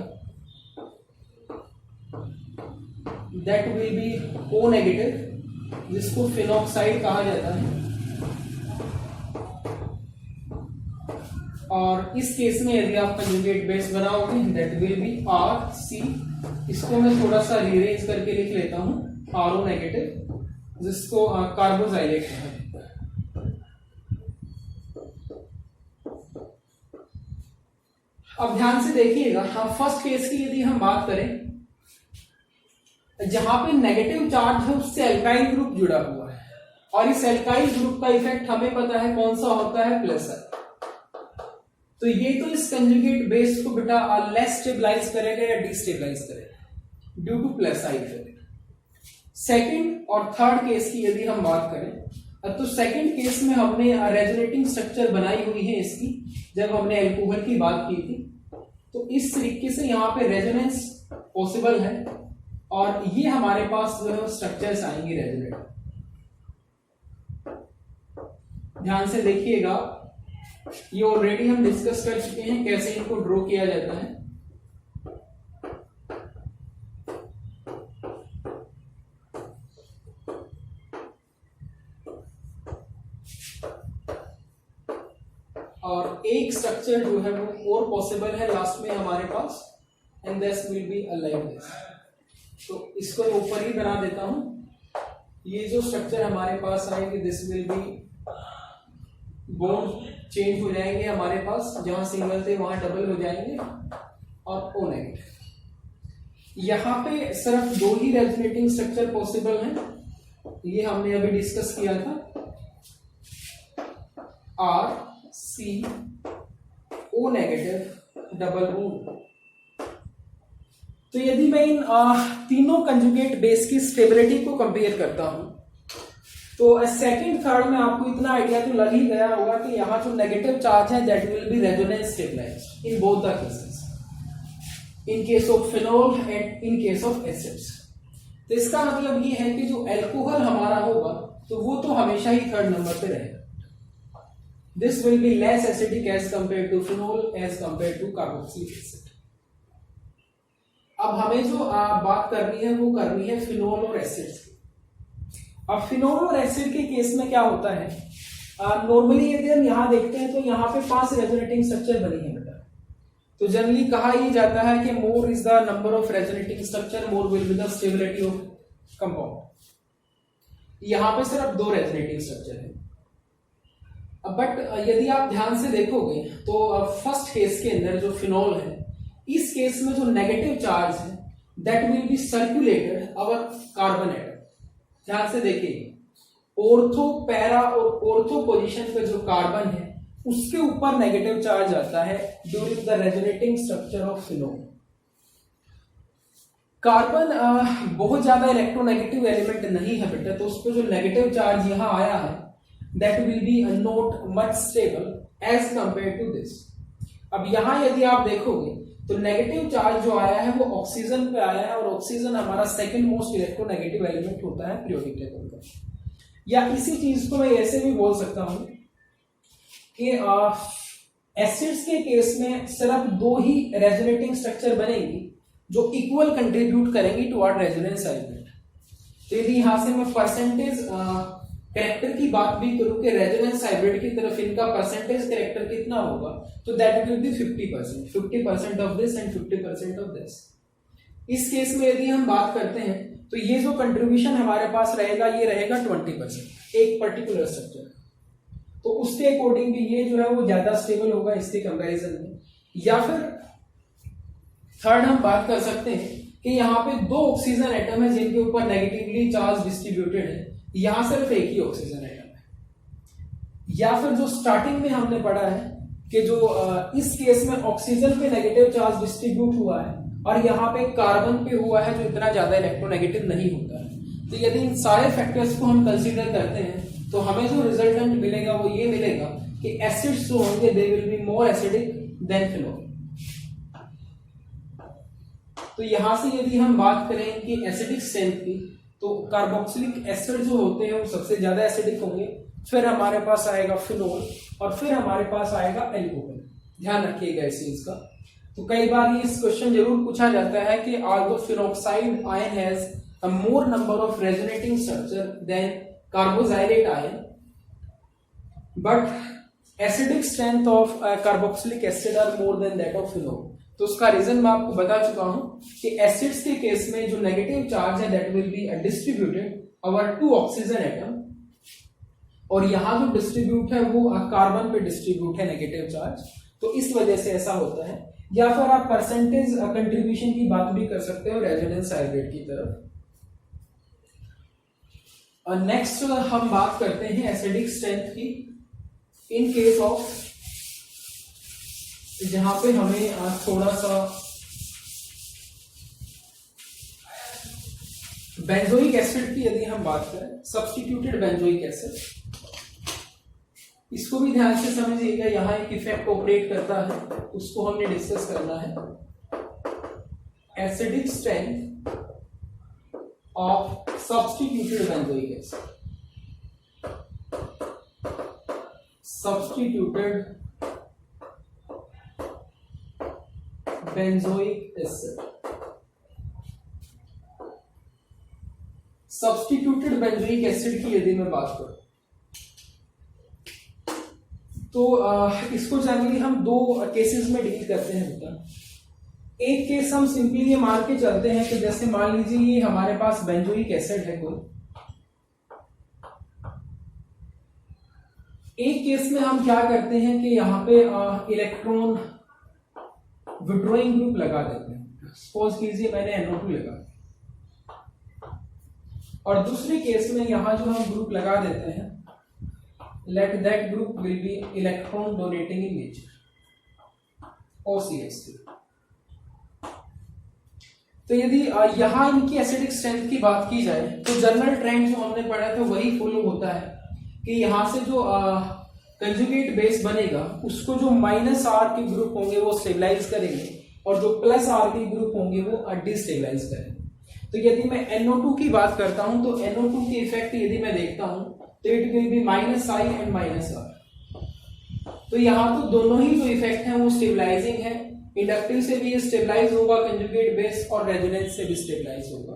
that will B O negative, जिसको फिनॉक्साइड कहा जाता है। और इस केस में यदि आप कंजुगेट बेस बनाओगे दैट विल बी RC, इसको मैं थोड़ा सा रीअरेंज करके लिख लेता हूं, RO नेगेटिव, जिसको कार्बोजाइलेट है। अब ध्यान से देखिएगा, फर्स्ट केस की यदि हम बात करें, जहां पे नेगेटिव चार्ज है उससे एल्काइल ग्रुप जुड़ा हुआ है, और इस एल्काइल ग्रुप का इफेक्ट हमें पता है कौन सा होता है, प्लस आई। तो ये तो इस कंजुगेट बेस को बेटा लेस स्टेबलाइज करेगा या डिस्टेबलाइज करेगा due two plus I effect. Second और थर्ड केस की यदि हम बात करें, तो सेकंड केस में हमने रेजोनेटिंग स्ट्रक्चर बनाई हुई है इसकी, जब हमने एल्कोहल की बात की थी, तो इस तरीके से यहाँ पे रेजोनेंस पॉसिबल है, और ये हमारे पास जो है स्ट्रक्चर्स आएंगे रेजोनेट। ध्यान से देखिएगा, ये ऑलरेडी हम डिस्कस कर चुके हैं कैसे इनको ड्रॉ किया जाता है। एक स्ट्रक्चर जो है वो और पॉसिबल है लास्ट में हमारे पास, and this will be like this. तो इसको मैं ऊपर ही बना देता हूं। ये जो स्ट्रक्चर हमारे पास आएंगे this will B bond change हो जाएंगे हमारे पास, जहां सिंगल थे वहां डबल हो जाएंगे और O नेगेटिव। यहाँ पे सिर्फ दो ही रेजोनेटिंग स्ट्रक्चर पॉसिबल हैं, ये हमने अभी डिस्कस किया था, RCO नेगेटिव डबल बॉन्ड। तो यदि मैं इन तीनों कंजुगेट बेस की स्टेबिलिटी को कंपेयर करता हूं तो सेकंड थर्ड में आपको इतना आइडिया तो लग ही गया होगा कि यहाँ जो नेगेटिव चार्ज है that will be resonance stabilized in both the cases, in case of phenol and in case of acids. तो इसका मतलब ये है कि जो एल्कोहल हमारा होगा तो वो तो हमेशा ही थर्ड नंबर पे रहेगा। This will be less acidic as compare to phenol as compare to carboxylic acid. अब हमें जो बात करनी है वो करनी है फिनोल और एसिड्स की। अब फिनोल और एसिड के केस में क्या होता है, नॉर्मली यदि हम यहाँ देखते हैं तो यहाँ पे 5 रेजोनेटिंग स्ट्रक्चर बनी है बेटा। तो जनरली कहा ही जाता है कि more is the number of resonating structure more will be the stability of compound. यहाँ पे सिर्फ 2 रेजोनेटिंग स्ट्रक्चर है। बट यदि आप ध्यान से देखोगे तो फर्स्ट केस के अंदर जो फिनोल है, इस केस में जो नेगेटिव चार्ज है that will B circulated our carbon atom. ध्यान से देखिए, ऑर्थो, पैरा और ऑर्थो पोजीशन पे जो कार्बन है उसके ऊपर नेगेटिव चार्ज आता है during the resonating structure of phenol. Carbon बहुत ज्यादा इलेक्ट्रोनेगेटिव एलिमेंट नहीं है बेटा, तो उसको जो नेगेटिव चार्ज यहां आया है that will be not much stable as compare to this. अब यहां यदि आप देखोगे तो नेगेटिव चार्ज जो आया है वो ऑक्सीजन पे आया है, और ऑक्सीजन हमारा सेकंड मोस्ट इलेक्ट्रोनेगेटिव एलिमेंट होता है पीरियोडिक टेबल का। या इसी चीज को मैं ऐसे भी बोल सकता हूं कि एसिड्स के केस में सिर्फ 2 ही रेजोनेटिंग स्ट्रक्चर बनेंगी जो इक्वल कंट्रीब्यूट करेंगी टुवर्ड रेजोनेंस एलिमेंट। तो यदि यहां से मैं परसेंटेज कैरेक्टर की बात भी करूं कि रेजोनेंस हाइब्रिड की तरफ इनका परसेंटेज कैरेक्टर कितना होगा, तो that will B 50% of this and 50% of this. इस केस में यदि हम बात करते हैं तो ये जो कंट्रीब्यूशन हमारे पास रहेगा ये रहेगा 20% एक पर्टिकुलर स्ट्रक्चर। तो उसके अकॉर्डिंग भी ये जो है वो ज्यादा स्टेबल होगा इसके कंपैरिजन में। या फिर थर्ड हम बात कर सकते हैं कि यहाँ पे 2 ऑक्सीजन एटम है जिनके ऊपर नेगेटिवली चार्ज डिस्ट्रीब्यूटेड है, यहां सिर्फ एक ही ऑक्सीजन एटम है। या फिर जो स्टार्टिंग में हमने पढ़ा है कि जो इस केस में ऑक्सीजन पे नेगेटिव चार्ज डिस्ट्रीब्यूट हुआ है और यहाँ पे कार्बन पे हुआ है जो इतना ज्यादा इलेक्ट्रोनेगेटिव नहीं होता है। तो यदि इन सारे फैक्टर्स को हम कंसीडर करते हैं तो हमें जो रिजल्टेंट मिलेगा वो ये मिलेगा कि एसिड्स जो होंगे they will be more acidic then phenol. तो यहां से यदि हम बात करें कि एसिडिक स्ट्रेंथ की, तो कार्बोक्सिलिक एसिड जो होते हैं वो सबसे ज्यादा एसिडिक होंगे, फिर हमारे पास आएगा फिनोल और फिर हमारे पास आएगा एल्कोहल। ध्यान रखिएगा इस चीज का। तो कई बार इस क्वेश्चन जरूर पूछा जाता है कि although phenoxide ion has a more number of resonating structure than carboxylate ion, but acidic strength of carboxylic acid are more than that of phenol। तो उसका रीजन मैं आपको बता चुका हूं कि एसिड्स के केस में जो नेगेटिव चार्ज है that will be distributed over 2 oxygen atom, और यहां जो डिस्ट्रीब्यूट है वो कार्बन पे डिस्ट्रीब्यूट है नेगेटिव चार्ज, तो इस वजह से ऐसा होता है। या फिर आप परसेंटेज कंट्रीब्यूशन की बात भी कर सकते हो रेजोनेंस हाइब्रिड की तरफ। नेक्स्ट हम बात करते हैं एसिडिक स्ट्रेंथ की इन केस ऑफ, जहां पे हमें थोड़ा सा बेंजोइक एसिड की यदि हम बात करें, सब्स्टिट्यूटेड बेंजोइक एसिड, इसको भी ध्यान से समझिएगा, यहां एक इफेक्ट ऑपरेट करता है, उसको हमने डिस्कस करना है। Acidic strength of substituted benzoic acid, substituted benzoic acid. Substituted benzoic acid की यदि मैं बात करूं तो इसको जनरली हम दो केसेस में डील करते हैं बेटा। एक केस हम सिंपली ये मान के चलते हैं कि जैसे मान लीजिए ये हमारे पास बेंजोइक एसिड है कोई, एक केस में हम क्या करते हैं कि यहाँ पे इलेक्ट्रॉन विड्रॉइंग ग्रुप लगा देते हैं। सपोज कीजिए मैंने NO2 लगा, और दूसरे केस में यहां जो हम ग्रुप लगा देते हैं, let that group will be electron donating in nature, OCH3। तो यदि यहां इनकी एसिडिक स्ट्रेंथ की बात की जाए तो जनरल ट्रेंड जो हमने पढ़ा था वही फॉलो होता है कि यहां से जो कंजुगेट बेस बनेगा उसको जो -R के ग्रुप होंगे वो स्टेबलाइज करेंगे, और जो +R के ग्रुप होंगे वो डिस्टेबलाइज करेंगे। तो यदि मैं NO2 की बात करता हूं तो NO2 के इफेक्ट यदि मैं देखता हूं तो it will be -I and -R। तो यहाँ तो दोनों ही जो इफेक्ट हैं वो स्टेबलाइजिंग है, इंडक्टिव से भी स्टेबलाइज होगा कंजुगेट बेस, और रेजोनेंस से भी स्टेबलाइज होगा।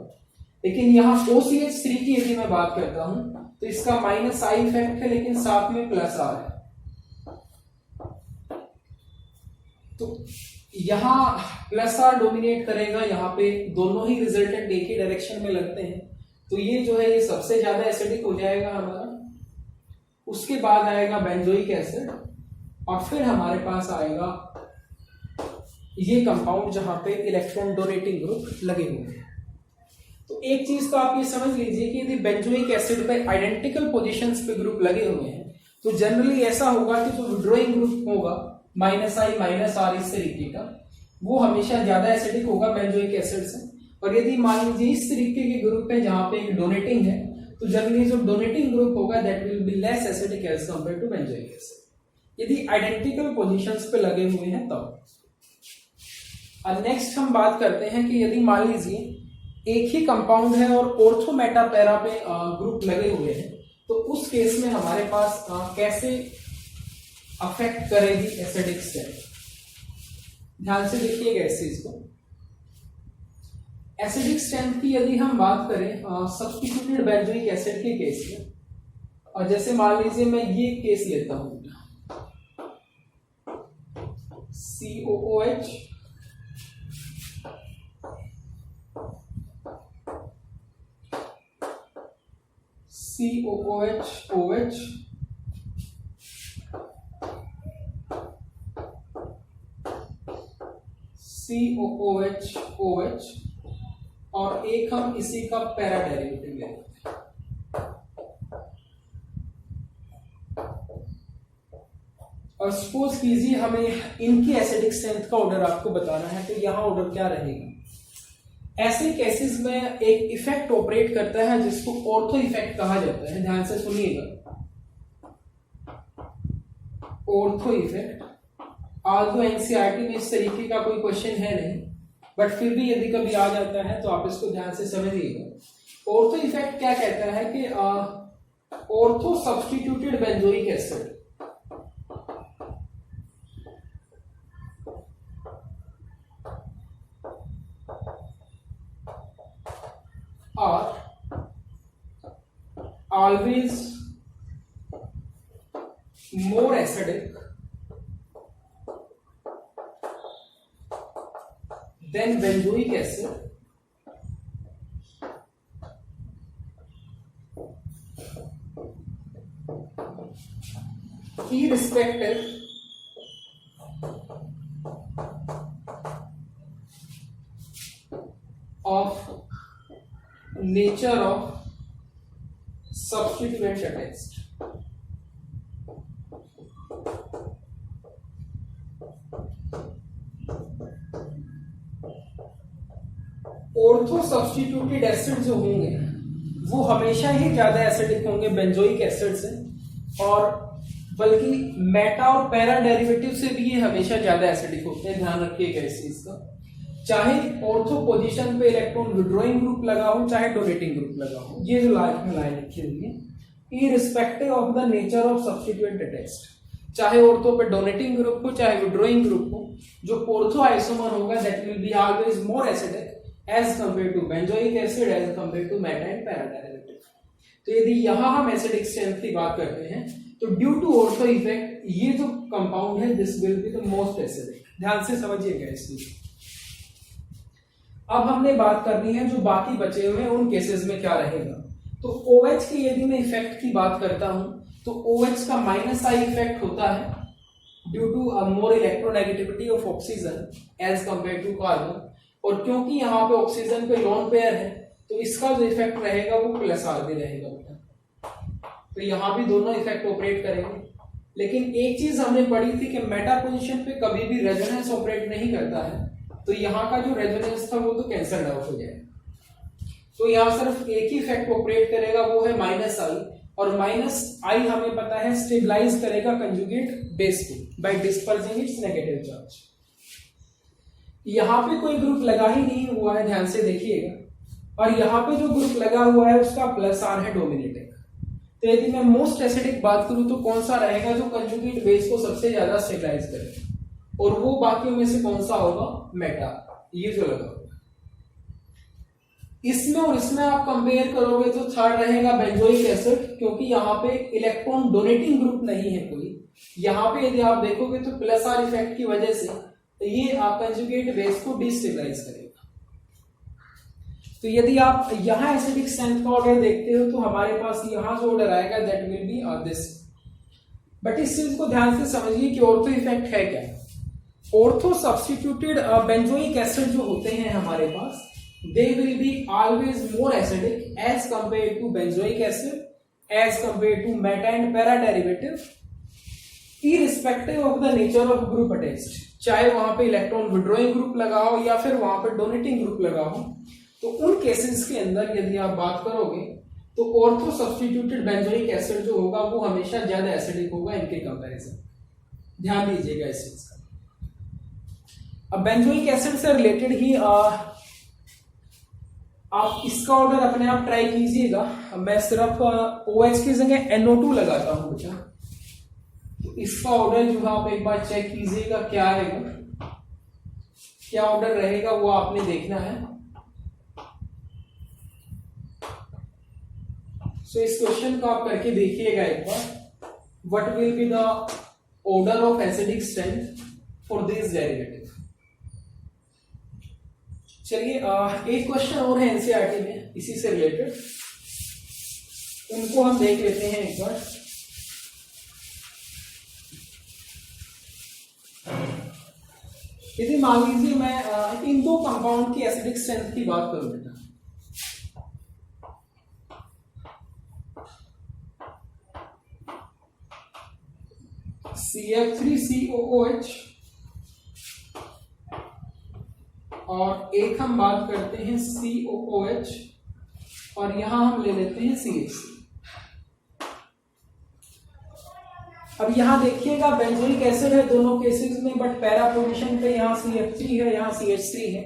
लेकिन यहाँ OCH3 की यदि मैं बात करता हूं तो इसका -I इफेक्ट है लेकिन साथ में +R है। तो यहाँ +R डोमिनेट करेगा, यहाँ पे दोनों ही रिजल्टेंट एक ही डायरेक्शन में लगते हैं, तो ये जो है ये सबसे ज्यादा एसिडिक हो जाएगा हमारा। उसके बाद आएगा बेंजोइक एसिड, और फिर हमारे पास आएगा ये कंपाउंड जहां पे इलेक्ट्रॉन डोनेटिंग ग्रुप लगे हुए हैं। तो एक चीज तो आप ये समझ लीजिए कि यदि बेंजोइक एसिड पे आइडेंटिकल पोजीशंस पे ग्रुप लगे हुए हैं तो जनरली ऐसा होगा कि जो विड्रॉइंग ग्रुप होगा -I -R इस तरीके का, वो हमेशा ज्यादा एसिडिक होगा बेंजोइक एसिड से। और यदि मान लीजिए इस तरीके के ग्रुप है जहां पे एक डोनेटिंग है तो जनरली जो डोनेटिंग ग्रुप होगा that will be less acidic as compare to benzoic acid, यदि आइडेंटिकल पोजीशंस पे लगे हुए हैं तब। नेक्स्ट हम बात करते हैं कि यदि मान लीजिए एक ही कंपाउंड है और ऑर्थो मेटा पैरा पे ग्रुप लगे हुए हैं तो उस केस में हमारे पास कैसे अफेक्ट करेगी एसिडिक स्ट्रेंथ। ध्यान से देखिएगा इस चीज को। एसिडिक स्ट्रेंथ की यदि हम बात करें सब्स्टिट्यूटेड बेंजोइक एसिड के केस में, और जैसे मान लीजिए मैं ये केस लेता हूं COOH OH COOH, और एक हम इसी का पैरा डेरिवेटिव लेते हैं। और सपोज कीजिए हमें इनकी एसिडिक स्ट्रेंथ का ऑर्डर आपको बताना है, तो यहां ऑर्डर क्या रहेगा। ऐसे केसेस में एक इफेक्ट ऑपरेट करता है जिसको ऑर्थो इफेक्ट कहा जाता है। ध्यान से सुनिएगा, ऑर्थो इफेक्ट। आल्दो एनसीईआरटी में इस तरीके का कोई क्वेश्चन है नहीं, बट फिर भी यदि कभी आ जाता है तो आप इसको ध्यान से समझिएगा। ऑर्थो इफेक्ट क्या कहता है कि ortho substituted benzoic acid are always more acidic than benzoic acid irrespective of nature of substituent attached। Ortho substituted acid जो होंगे वो हमेशा ही ज्यादा एसिडिक होंगे बेंजोइक एसिड से, और बल्कि मेटा और पैरा डेरिवेटिव से भी ये हमेशा ज्यादा एसिडिक होते हैं। ध्यान रखिएगा इस चीज का। चाहे ऑर्थो पोजीशन पे इलेक्ट्रॉन विड्रॉइंग ग्रुप लगा हो चाहे डोनेटिंग ग्रुप लगा हो, ये जो लाइन लिखी हुई है irrespective of the nature of substituent attached, चाहे ऑर्थो पे डोनेटिंग ग्रुप हो चाहे विड्रॉइंग ग्रुप हो, जो ऑर्थो आइसोमर होगा that will be always more acidic as compare to benzoic acid as compare to meta and para derivative. तो यदि यहां हम एसिडिक स्ट्रेंथ की बात करते हैं तो ड्यू टू ऑर्थो इफेक्ट ये जो कंपाउंड है this will be the most acidic. ध्यान से समझिएगा इस चीज। अब हमने बात करनी है जो बाकी बचे हुए हैं उन केसेस में क्या रहेगा। तो OH की यदि मैं इफेक्ट की बात करता हूं तो OH का -I इफेक्ट होता है due to more electronegativity of oxygen as compare to carbon, और क्योंकि यहाँ पे ऑक्सीजन पे लोन पेयर है तो इसका जो इफेक्ट रहेगा वो +R भी रहेगा बेटा। तो यहाँ भी दोनों इफेक्ट ऑपरेट करेंगे। लेकिन एक चीज हमने पढ़ी थी कि मेटा पोजीशन पे कभी भी रेजोनेंस ऑपरेट नहीं करता है, तो यहाँ का जो रेजोनेंस था वो तो कैंसल आउट हो जाएगा। तो यहाँ सिर्फ एक ही इफेक्ट ऑपरेट करेगा, वो है -I, और -I हमें पता है स्टेबलाइज करेगा कंजुगेट बेस को by dispersing its negative charge. यहाँ पे कोई ग्रुप लगा ही नहीं हुआ है, ध्यान से देखिएगा, और यहाँ पे जो ग्रुप लगा हुआ है उसका +R है डोमिनेटिंग। तो यदि मैं मोस्ट एसिडिक बात करूं तो कौन सा रहेगा जो कंजुगेट बेस को सबसे ज्यादा स्टेबलाइज करे, और वो बाकियों में से कौन सा होगा, मेटा, ये जो लगा हुआ है। इसमें और इसमें आप कंपेयर करोगे तो थर्ड रहेगा बेंजोइक एसिड, क्योंकि यहाँ पे इलेक्ट्रॉन डोनेटिंग ग्रुप नहीं है कोई। यहाँ पे यदि आप देखोगे तो +R इफेक्ट की वजह से ये कंजुगेट बेस को डिस्टेबलाइज करेगा। तो यदि आप यहाँ एसिडिक स्ट्रेंथ का ऑर्डर देखते हो तो हमारे पास यहाँ जो ऑर्डर आएगा that will B this. But इस चीज को ध्यान से समझिए कि ऑर्थो इफेक्ट है क्या। ऑर्थो सब्स्टिट्यूटेड बेंजोइक एसिड जो होते हैं हमारे पास, they will be always more acidic as compared to benzoic acid, as compared to meta and para derivative, irrespective of the nature of group attached। चाहे वहां पे electron withdrawing group लगा हो या फिर वहां पे डोनेटिंग ग्रुप लगा हो, तो उन केसेस के अंदर यदि आप बात करोगे तो ऑर्थो सब्स्टिट्यूटेड बेंजोइक एसिड जो होगा वो हमेशा ज्यादा एसिडिक होगा इनके कंपैरिजन। ध्यान दीजिएगा इस चीज का। अब बेंजोइक एसिड से रिलेटेड ही आप इसका ऑर्डर अपने आप ट्राई कीजिएगा। मैं सिर्फ OH की जगह NO2 लगाता हूं बेटा, तो इसका ऑर्डर जो है आप एक बार चेक कीजिएगा क्या आएगा, क्या ऑर्डर रहेगा वो आपने देखना है। सो इस क्वेश्चन को आप करके देखिएगा एक बार, what will be the order of acidic strength for this derivative. चलिए एक क्वेश्चन और है एनसीईआरटी में इसी से रिलेटेड, उनको हम देख लेते हैं एक बार। यदि मान लीजिए मैं इन दो कंपाउंड की एसिडिक स्ट्रेंथ की बात करूं बेटा, CF3COOH और एक हम बात करते हैं COOH, और यहां हम ले लेते हैं CH3। अब यहां देखिएगा बेंजोइक एसिड है दोनों केसेस में, बट पैरा पोजीशन पे यहां CF3 है, यहां CH3 है।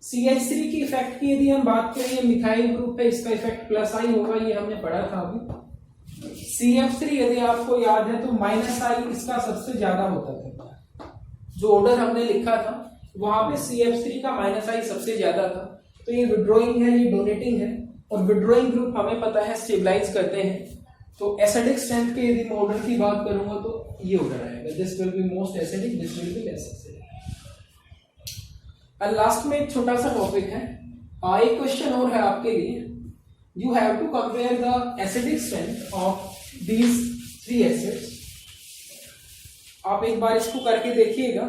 CH3 की इफेक्ट की यदि हम बात करें, ये मिथाइल ग्रुप है, इसका इफेक्ट +I होगा, ये हमने पढ़ा था अभी। CF3 यदि आपको याद है तो -I इसका सबसे ज्यादा होता था, जो ऑर्डर हमने लिखा था वहां पे CF3 का -I सबसे ज्यादा था। तो ये विड्रॉइंग है, ये डोनेटिंग है, और विड्रॉइंग ग्रुप हमें पता है स्टेबलाइज करते हैं। तो एसिडिक स्ट्रेंथ के यदि मैं ऑर्डर की बात करूंगा तो ये ऑर्डर आएगा, this will be most acidic, this will be less acidic. और लास्ट में एक छोटा सा टॉपिक है, एक क्वेश्चन और है आपके लिए। You have to compare the acidic strength of these 3 acids. आप एक बार इसको करके देखिएगा।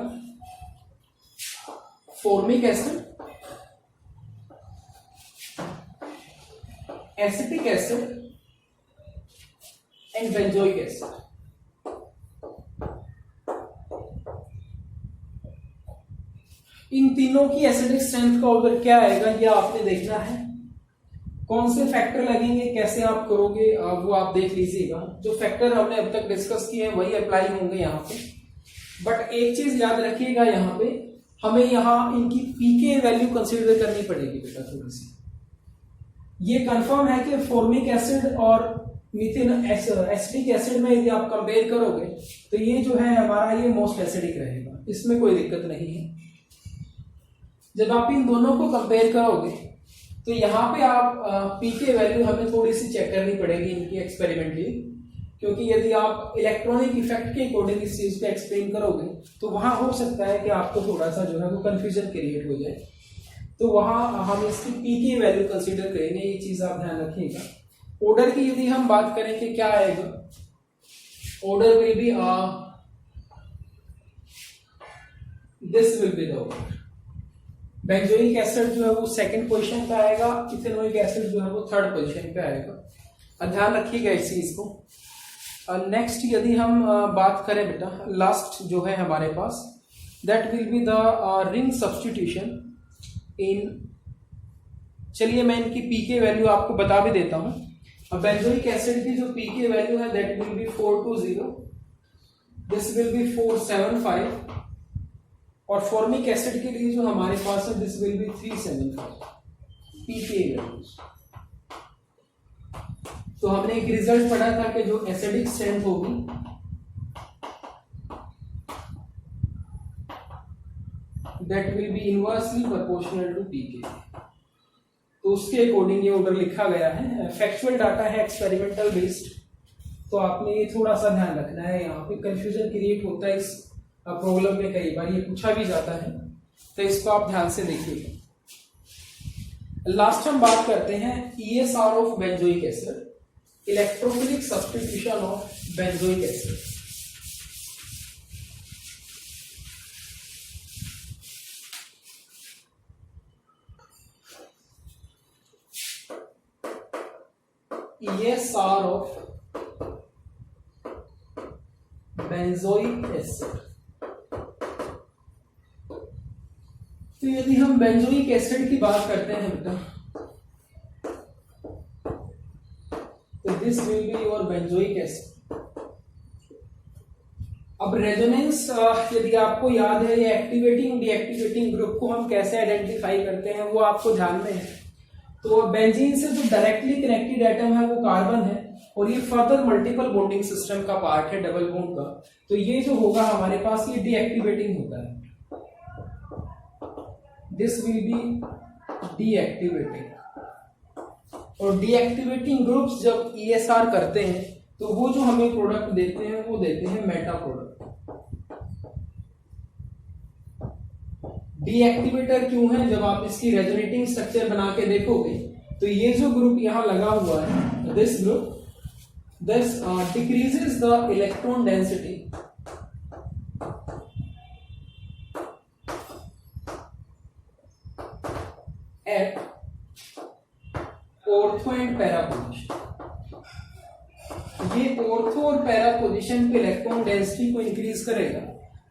Formic acid, acetic acid and benzoic acid. इन तीनों की एसिडिक स्ट्रेंथ का ऑर्डर क्या आएगा ये आपने देखना है। कौन से फैक्टर लगेंगे, कैसे आप करोगे, वो आप देख लीजिएगा। जो फैक्टर हमने अब तक डिस्कस किए हैं वही अप्लाई होंगे यहाँ पे। बट एक चीज याद रखिएगा, यहाँ पे हमें यहाँ इनकी पीके वैल्यू कंसीडर करनी पड़ेगी बेटा थोड़ी सी। ये कंफर्म है कि फॉर्मिक एसिड और मीथेन एसिटिक एसिड में यदि आप कंपेयर करोगे तो ये जो है हमारा ये मोस्ट एसिडिक रहेगा, इसमें कोई दिक्कत नहीं है। जब आप इन दोनों को कंपेयर करोगे तो यहाँ पे आप पीके वैल्यू हमें थोड़ी सी चेक करनी पड़ेगी इनकी एक्सपेरिमेंटली, क्योंकि यदि आप इलेक्ट्रॉनिक इफेक्ट के अकॉर्डिंग इस चीज को एक्सप्लेन करोगे तो वहां हो सकता है कि आपको थोड़ा सा जो है वो कंफ्यूजन क्रिएट हो जाए। तो वहां हम इसकी पी की वैल्यू कंसीडर करेंगे, ये चीज आप ध्यान रखिएगा। ऑर्डर की यदि हम बात करें कि क्या आएगा, order will be this will be the order. Benzoic acid जो है वो सेकंड पोजीशन पे आएगा, इथेनोइक एसिड जो है वो थर्ड पोजीशन पे आएगा। ध्यान रखिएगा इस चीज को। नेक्स्ट यदि हम बात करें बेटा, लास्ट जो है हमारे पास, that will be the ring substitution in, चलिए मैं इनकी पी के वैल्यू आपको बता भी देता हूं। अब बेंजोइक एसिड की जो पी के वैल्यू है that will B 420, this will B 475, और फॉर्मिक एसिड के लिए जो हमारे पास है this will be 375 P K values. तो हमने एक रिजल्ट पढ़ा था कि जो एसिडिक स्ट्रेंथ होगी that will be inversely proportional to pK, तो उसके अकॉर्डिंग ये ऑर्डर लिखा गया है। फैक्चुअल डाटा है, एक्सपेरिमेंटल बेस्ड, तो आपने ये थोड़ा सा ध्यान रखना है। यहाँ पे कंफ्यूजन क्रिएट होता है इस प्रॉब्लम में, कई बार ये पूछा भी जाता है, तो इसको आप ध्यान से देखिएगा। लास्ट हम बात करते हैं ESR of benzoic acid, electrophilic substitution of benzoic acid. ESR of benzoic acid. तो यदि हम बेंजोइक एसिड की बात करते हैं बेटा, तो this will be your benzoic acid. अब रेजोनेंस यदि आपको याद है, ये एक्टिवेटिंग डीएक्टिवेटिंग ग्रुप को हम कैसे आइडेंटिफाई करते हैं वो आपको ध्यान में है। तो बेंजीन से जो डायरेक्टली कनेक्टेड एटम है वो कार्बन है, और ये फर्दर मल्टीपल बॉन्डिंग सिस्टम का पार्ट है, डबल बॉन्ड का। तो ये जो होगा हमारे पास ये डीएक्टिवेटिंग होता है, दिस विल बी डीएक्टिवेटिंग। और डीएक्टिवेटिंग ग्रुप्स जब ESR करते हैं तो वो जो हमें प्रोडक्ट देते हैं वो देते हैं मेटा प्रोडक्ट। डीएक्टिवेटर क्यों है, जब आप इसकी रेजोनेटिंग स्ट्रक्चर बना के देखोगे तो ये जो ग्रुप यहां लगा हुआ है, this group, this decreases the electron density at ortho and para position. ये ऑर्थो और पैरा पोजीशन पे इलेक्ट्रॉन डेंसिटी को इंक्रीज करेगा,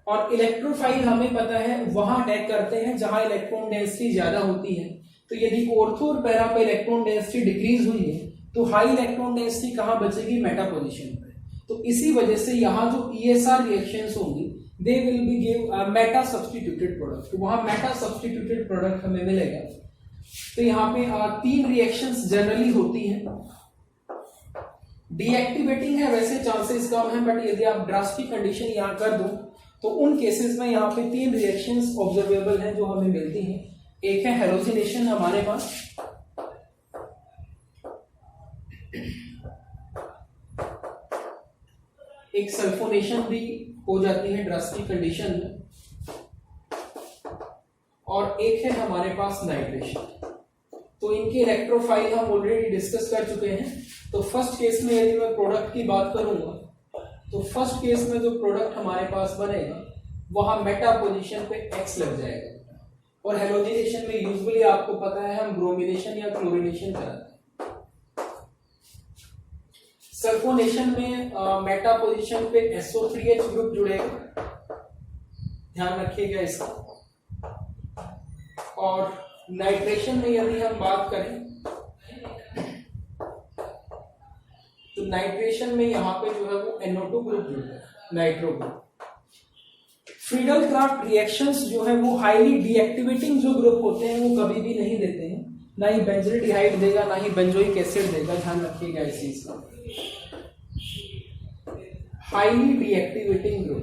और इलेक्ट्रोफाइल हमें पता है वहां अटैक करते हैं जहां इलेक्ट्रॉन डेंसिटी ज्यादा होती है। तो यदि ऑर्थो और पैरा पे इलेक्ट्रॉन डेंसिटी डिक्रीज हुई है तो हाई इलेक्ट्रॉन डेंसिटी कहां बचेगी, मेटा पोजीशन पे। तो इसी वजह से यहां जो ESR रिएक्शंस होंगी they will be give Meta substituted product, तो वहां मेटा सब्स्टिट्यूटेड प्रोडक्ट हमें मिलेगा। तो यहाँ पे 3 रिएक्शंस जनरली होती हैं। डीएक्टिवेटिंग है, वैसे चांसेस कम है, बट यदि आप ड्रास्टिक कंडीशन यहाँ कर दो तो उन केसेस में यहाँ पे 3 रिएक्शंस ऑब्जर्वेबल हैं जो हमें मिलती हैं। एक है हेलोजिनेशन हमारे पास, एक सल्फोनेशन भी हो जाती है ड्रास्टिक कंडीशन में, और एक है हमारे पास नाइट्रेशन। तो इनके इलेक्ट्रोफाइल हम ऑलरेडी डिस्कस कर चुके हैं। तो फर्स्ट केस में यदि मैं प्रोडक्ट की बात करूंगा तो फर्स्ट केस में जो प्रोडक्ट हमारे पास बनेगा वहां मेटा पोजीशन पे X लग जाएगा, और हेलोजिनेशन में यूजुअली आपको पता है हम ब्रोमिनेशन या क्लोरिनेशन कराते हैं। सल्फोनेशन में मेटा पोजीशन पे SO3H ग्रुप जुड़ेगा, ध्यान रखिएगा इसका। और नाइट्रेशन में यदि हम बात करें तो नाइट्रेशन में यहाँ पे जो है वो NO2 ग्रुप जुड़ता है, nitro group. Friedel craft reactions जो है वो हाईली डीएक्टिवेटिंग जो ग्रुप होते हैं वो कभी भी नहीं देते हैं, ना ही बेंजोल्डिहाइड देगा ना ही बेंजोइक एसिड देगा, ध्यान रखिएगा इस चीज का। हाईली डीएक्टिवेटिंग ग्रुप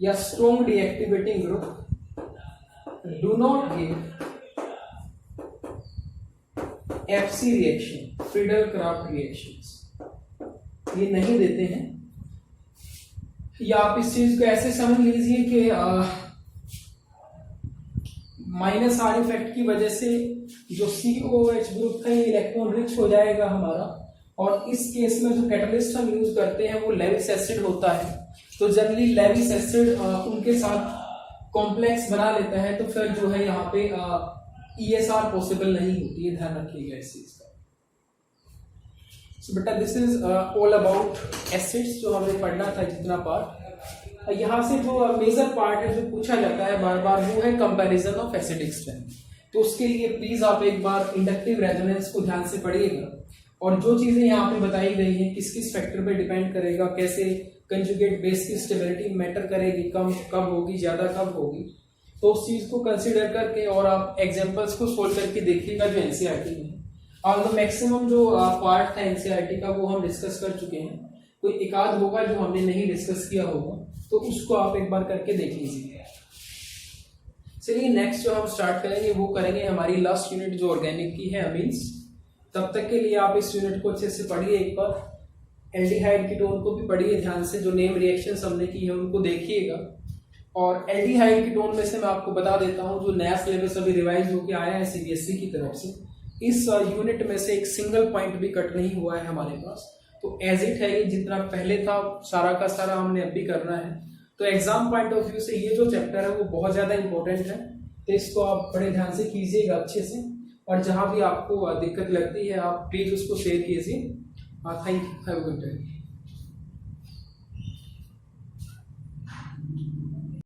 या strong deactivating group do not give FC reaction, Friedel craft reactions, ये नहीं देते हैं। या आप इस चीज को ऐसे समझ लीजिए कि माइनस आर इफेक्ट की वजह से जो COOH ग्रुप है ये इलेक्ट्रॉन रिच हो जाएगा हमारा, और इस केस में जो कैटलिस्ट हम यूज करते हैं वो लेविस एसिड होता है। तो जनरली लेविस एसिड उनके साथ कॉम्प्लेक्स बना लेता है, तो फिर जो है यहाँ पे ESR पॉसिबल नहीं होती है, ध्यान रखिएगा इस चीज का। सो बेटा this is all about acids जो हमें पढ़ना था जितना पार्ट। यहाँ से जो मेजर पार्ट है जो पूछा जाता है बार बार वो है कंपैरिजन ऑफ एसिडिक स्ट्रेंथ। तो उसके लिए प्लीज आप एक बार इंडक्टिव रेजोनेंस को ध्यान से पढ़िएगा, और जो चीजें यहाँ पे बताई गई हैं किस किस फैक्टर पे डिपेंड करेगा, कैसे कंजुगेट बेस की स्टेबिलिटी मैटर करेगी, कम कब होगी, ज्यादा कब होगी, तो उस चीज को कंसिडर करके और आप एग्जांपल्स को सोल्व करके देखिएगा जो एनसीईआरटी में है। और मैक्सिमम जो पार्ट था एनसीईआरटी का वो हम डिस्कस कर चुके हैं, कोई एक आध होगा जो हमने नहीं डिस्कस किया होगा, तो उसको आप एक बार करके देख लीजिए। चलिए नेक्स्ट जो हम स्टार्ट करेंगे वो करेंगे हमारी लास्ट यूनिट जो ऑर्गेनिक की है, अमीन्स। तब तक के लिए आप इस यूनिट को अच्छे से पढ़िए, एक बार एल्डिहाइड कीटोन को भी पढ़िए ध्यान से, जो नेम रिएक्शंस हमने की है उनको देखिएगा। और एल्डिहाइड कीटोन में से मैं आपको बता देता हूँ जो नया सिलेबस अभी रिवाइज होकर आया है CBSE की तरफ से, इस यूनिट में से एक सिंगल पॉइंट भी कट नहीं हुआ है हमारे पास, तो एज इट है, ये जितना पहले था सारा का सारा हमने अब भी करना है। तो एग्जाम पॉइंट ऑफ व्यू से ये जो चैप्टर है वो बहुत ज्यादा इंपॉर्टेंट है, तो इसको आप बड़े ध्यान से कीजिएगा अच्छे से, और जहां भी आपको दिक्कत लगती है आप प्लीज उसको शेयर कीजिए। Thank you, have a good day.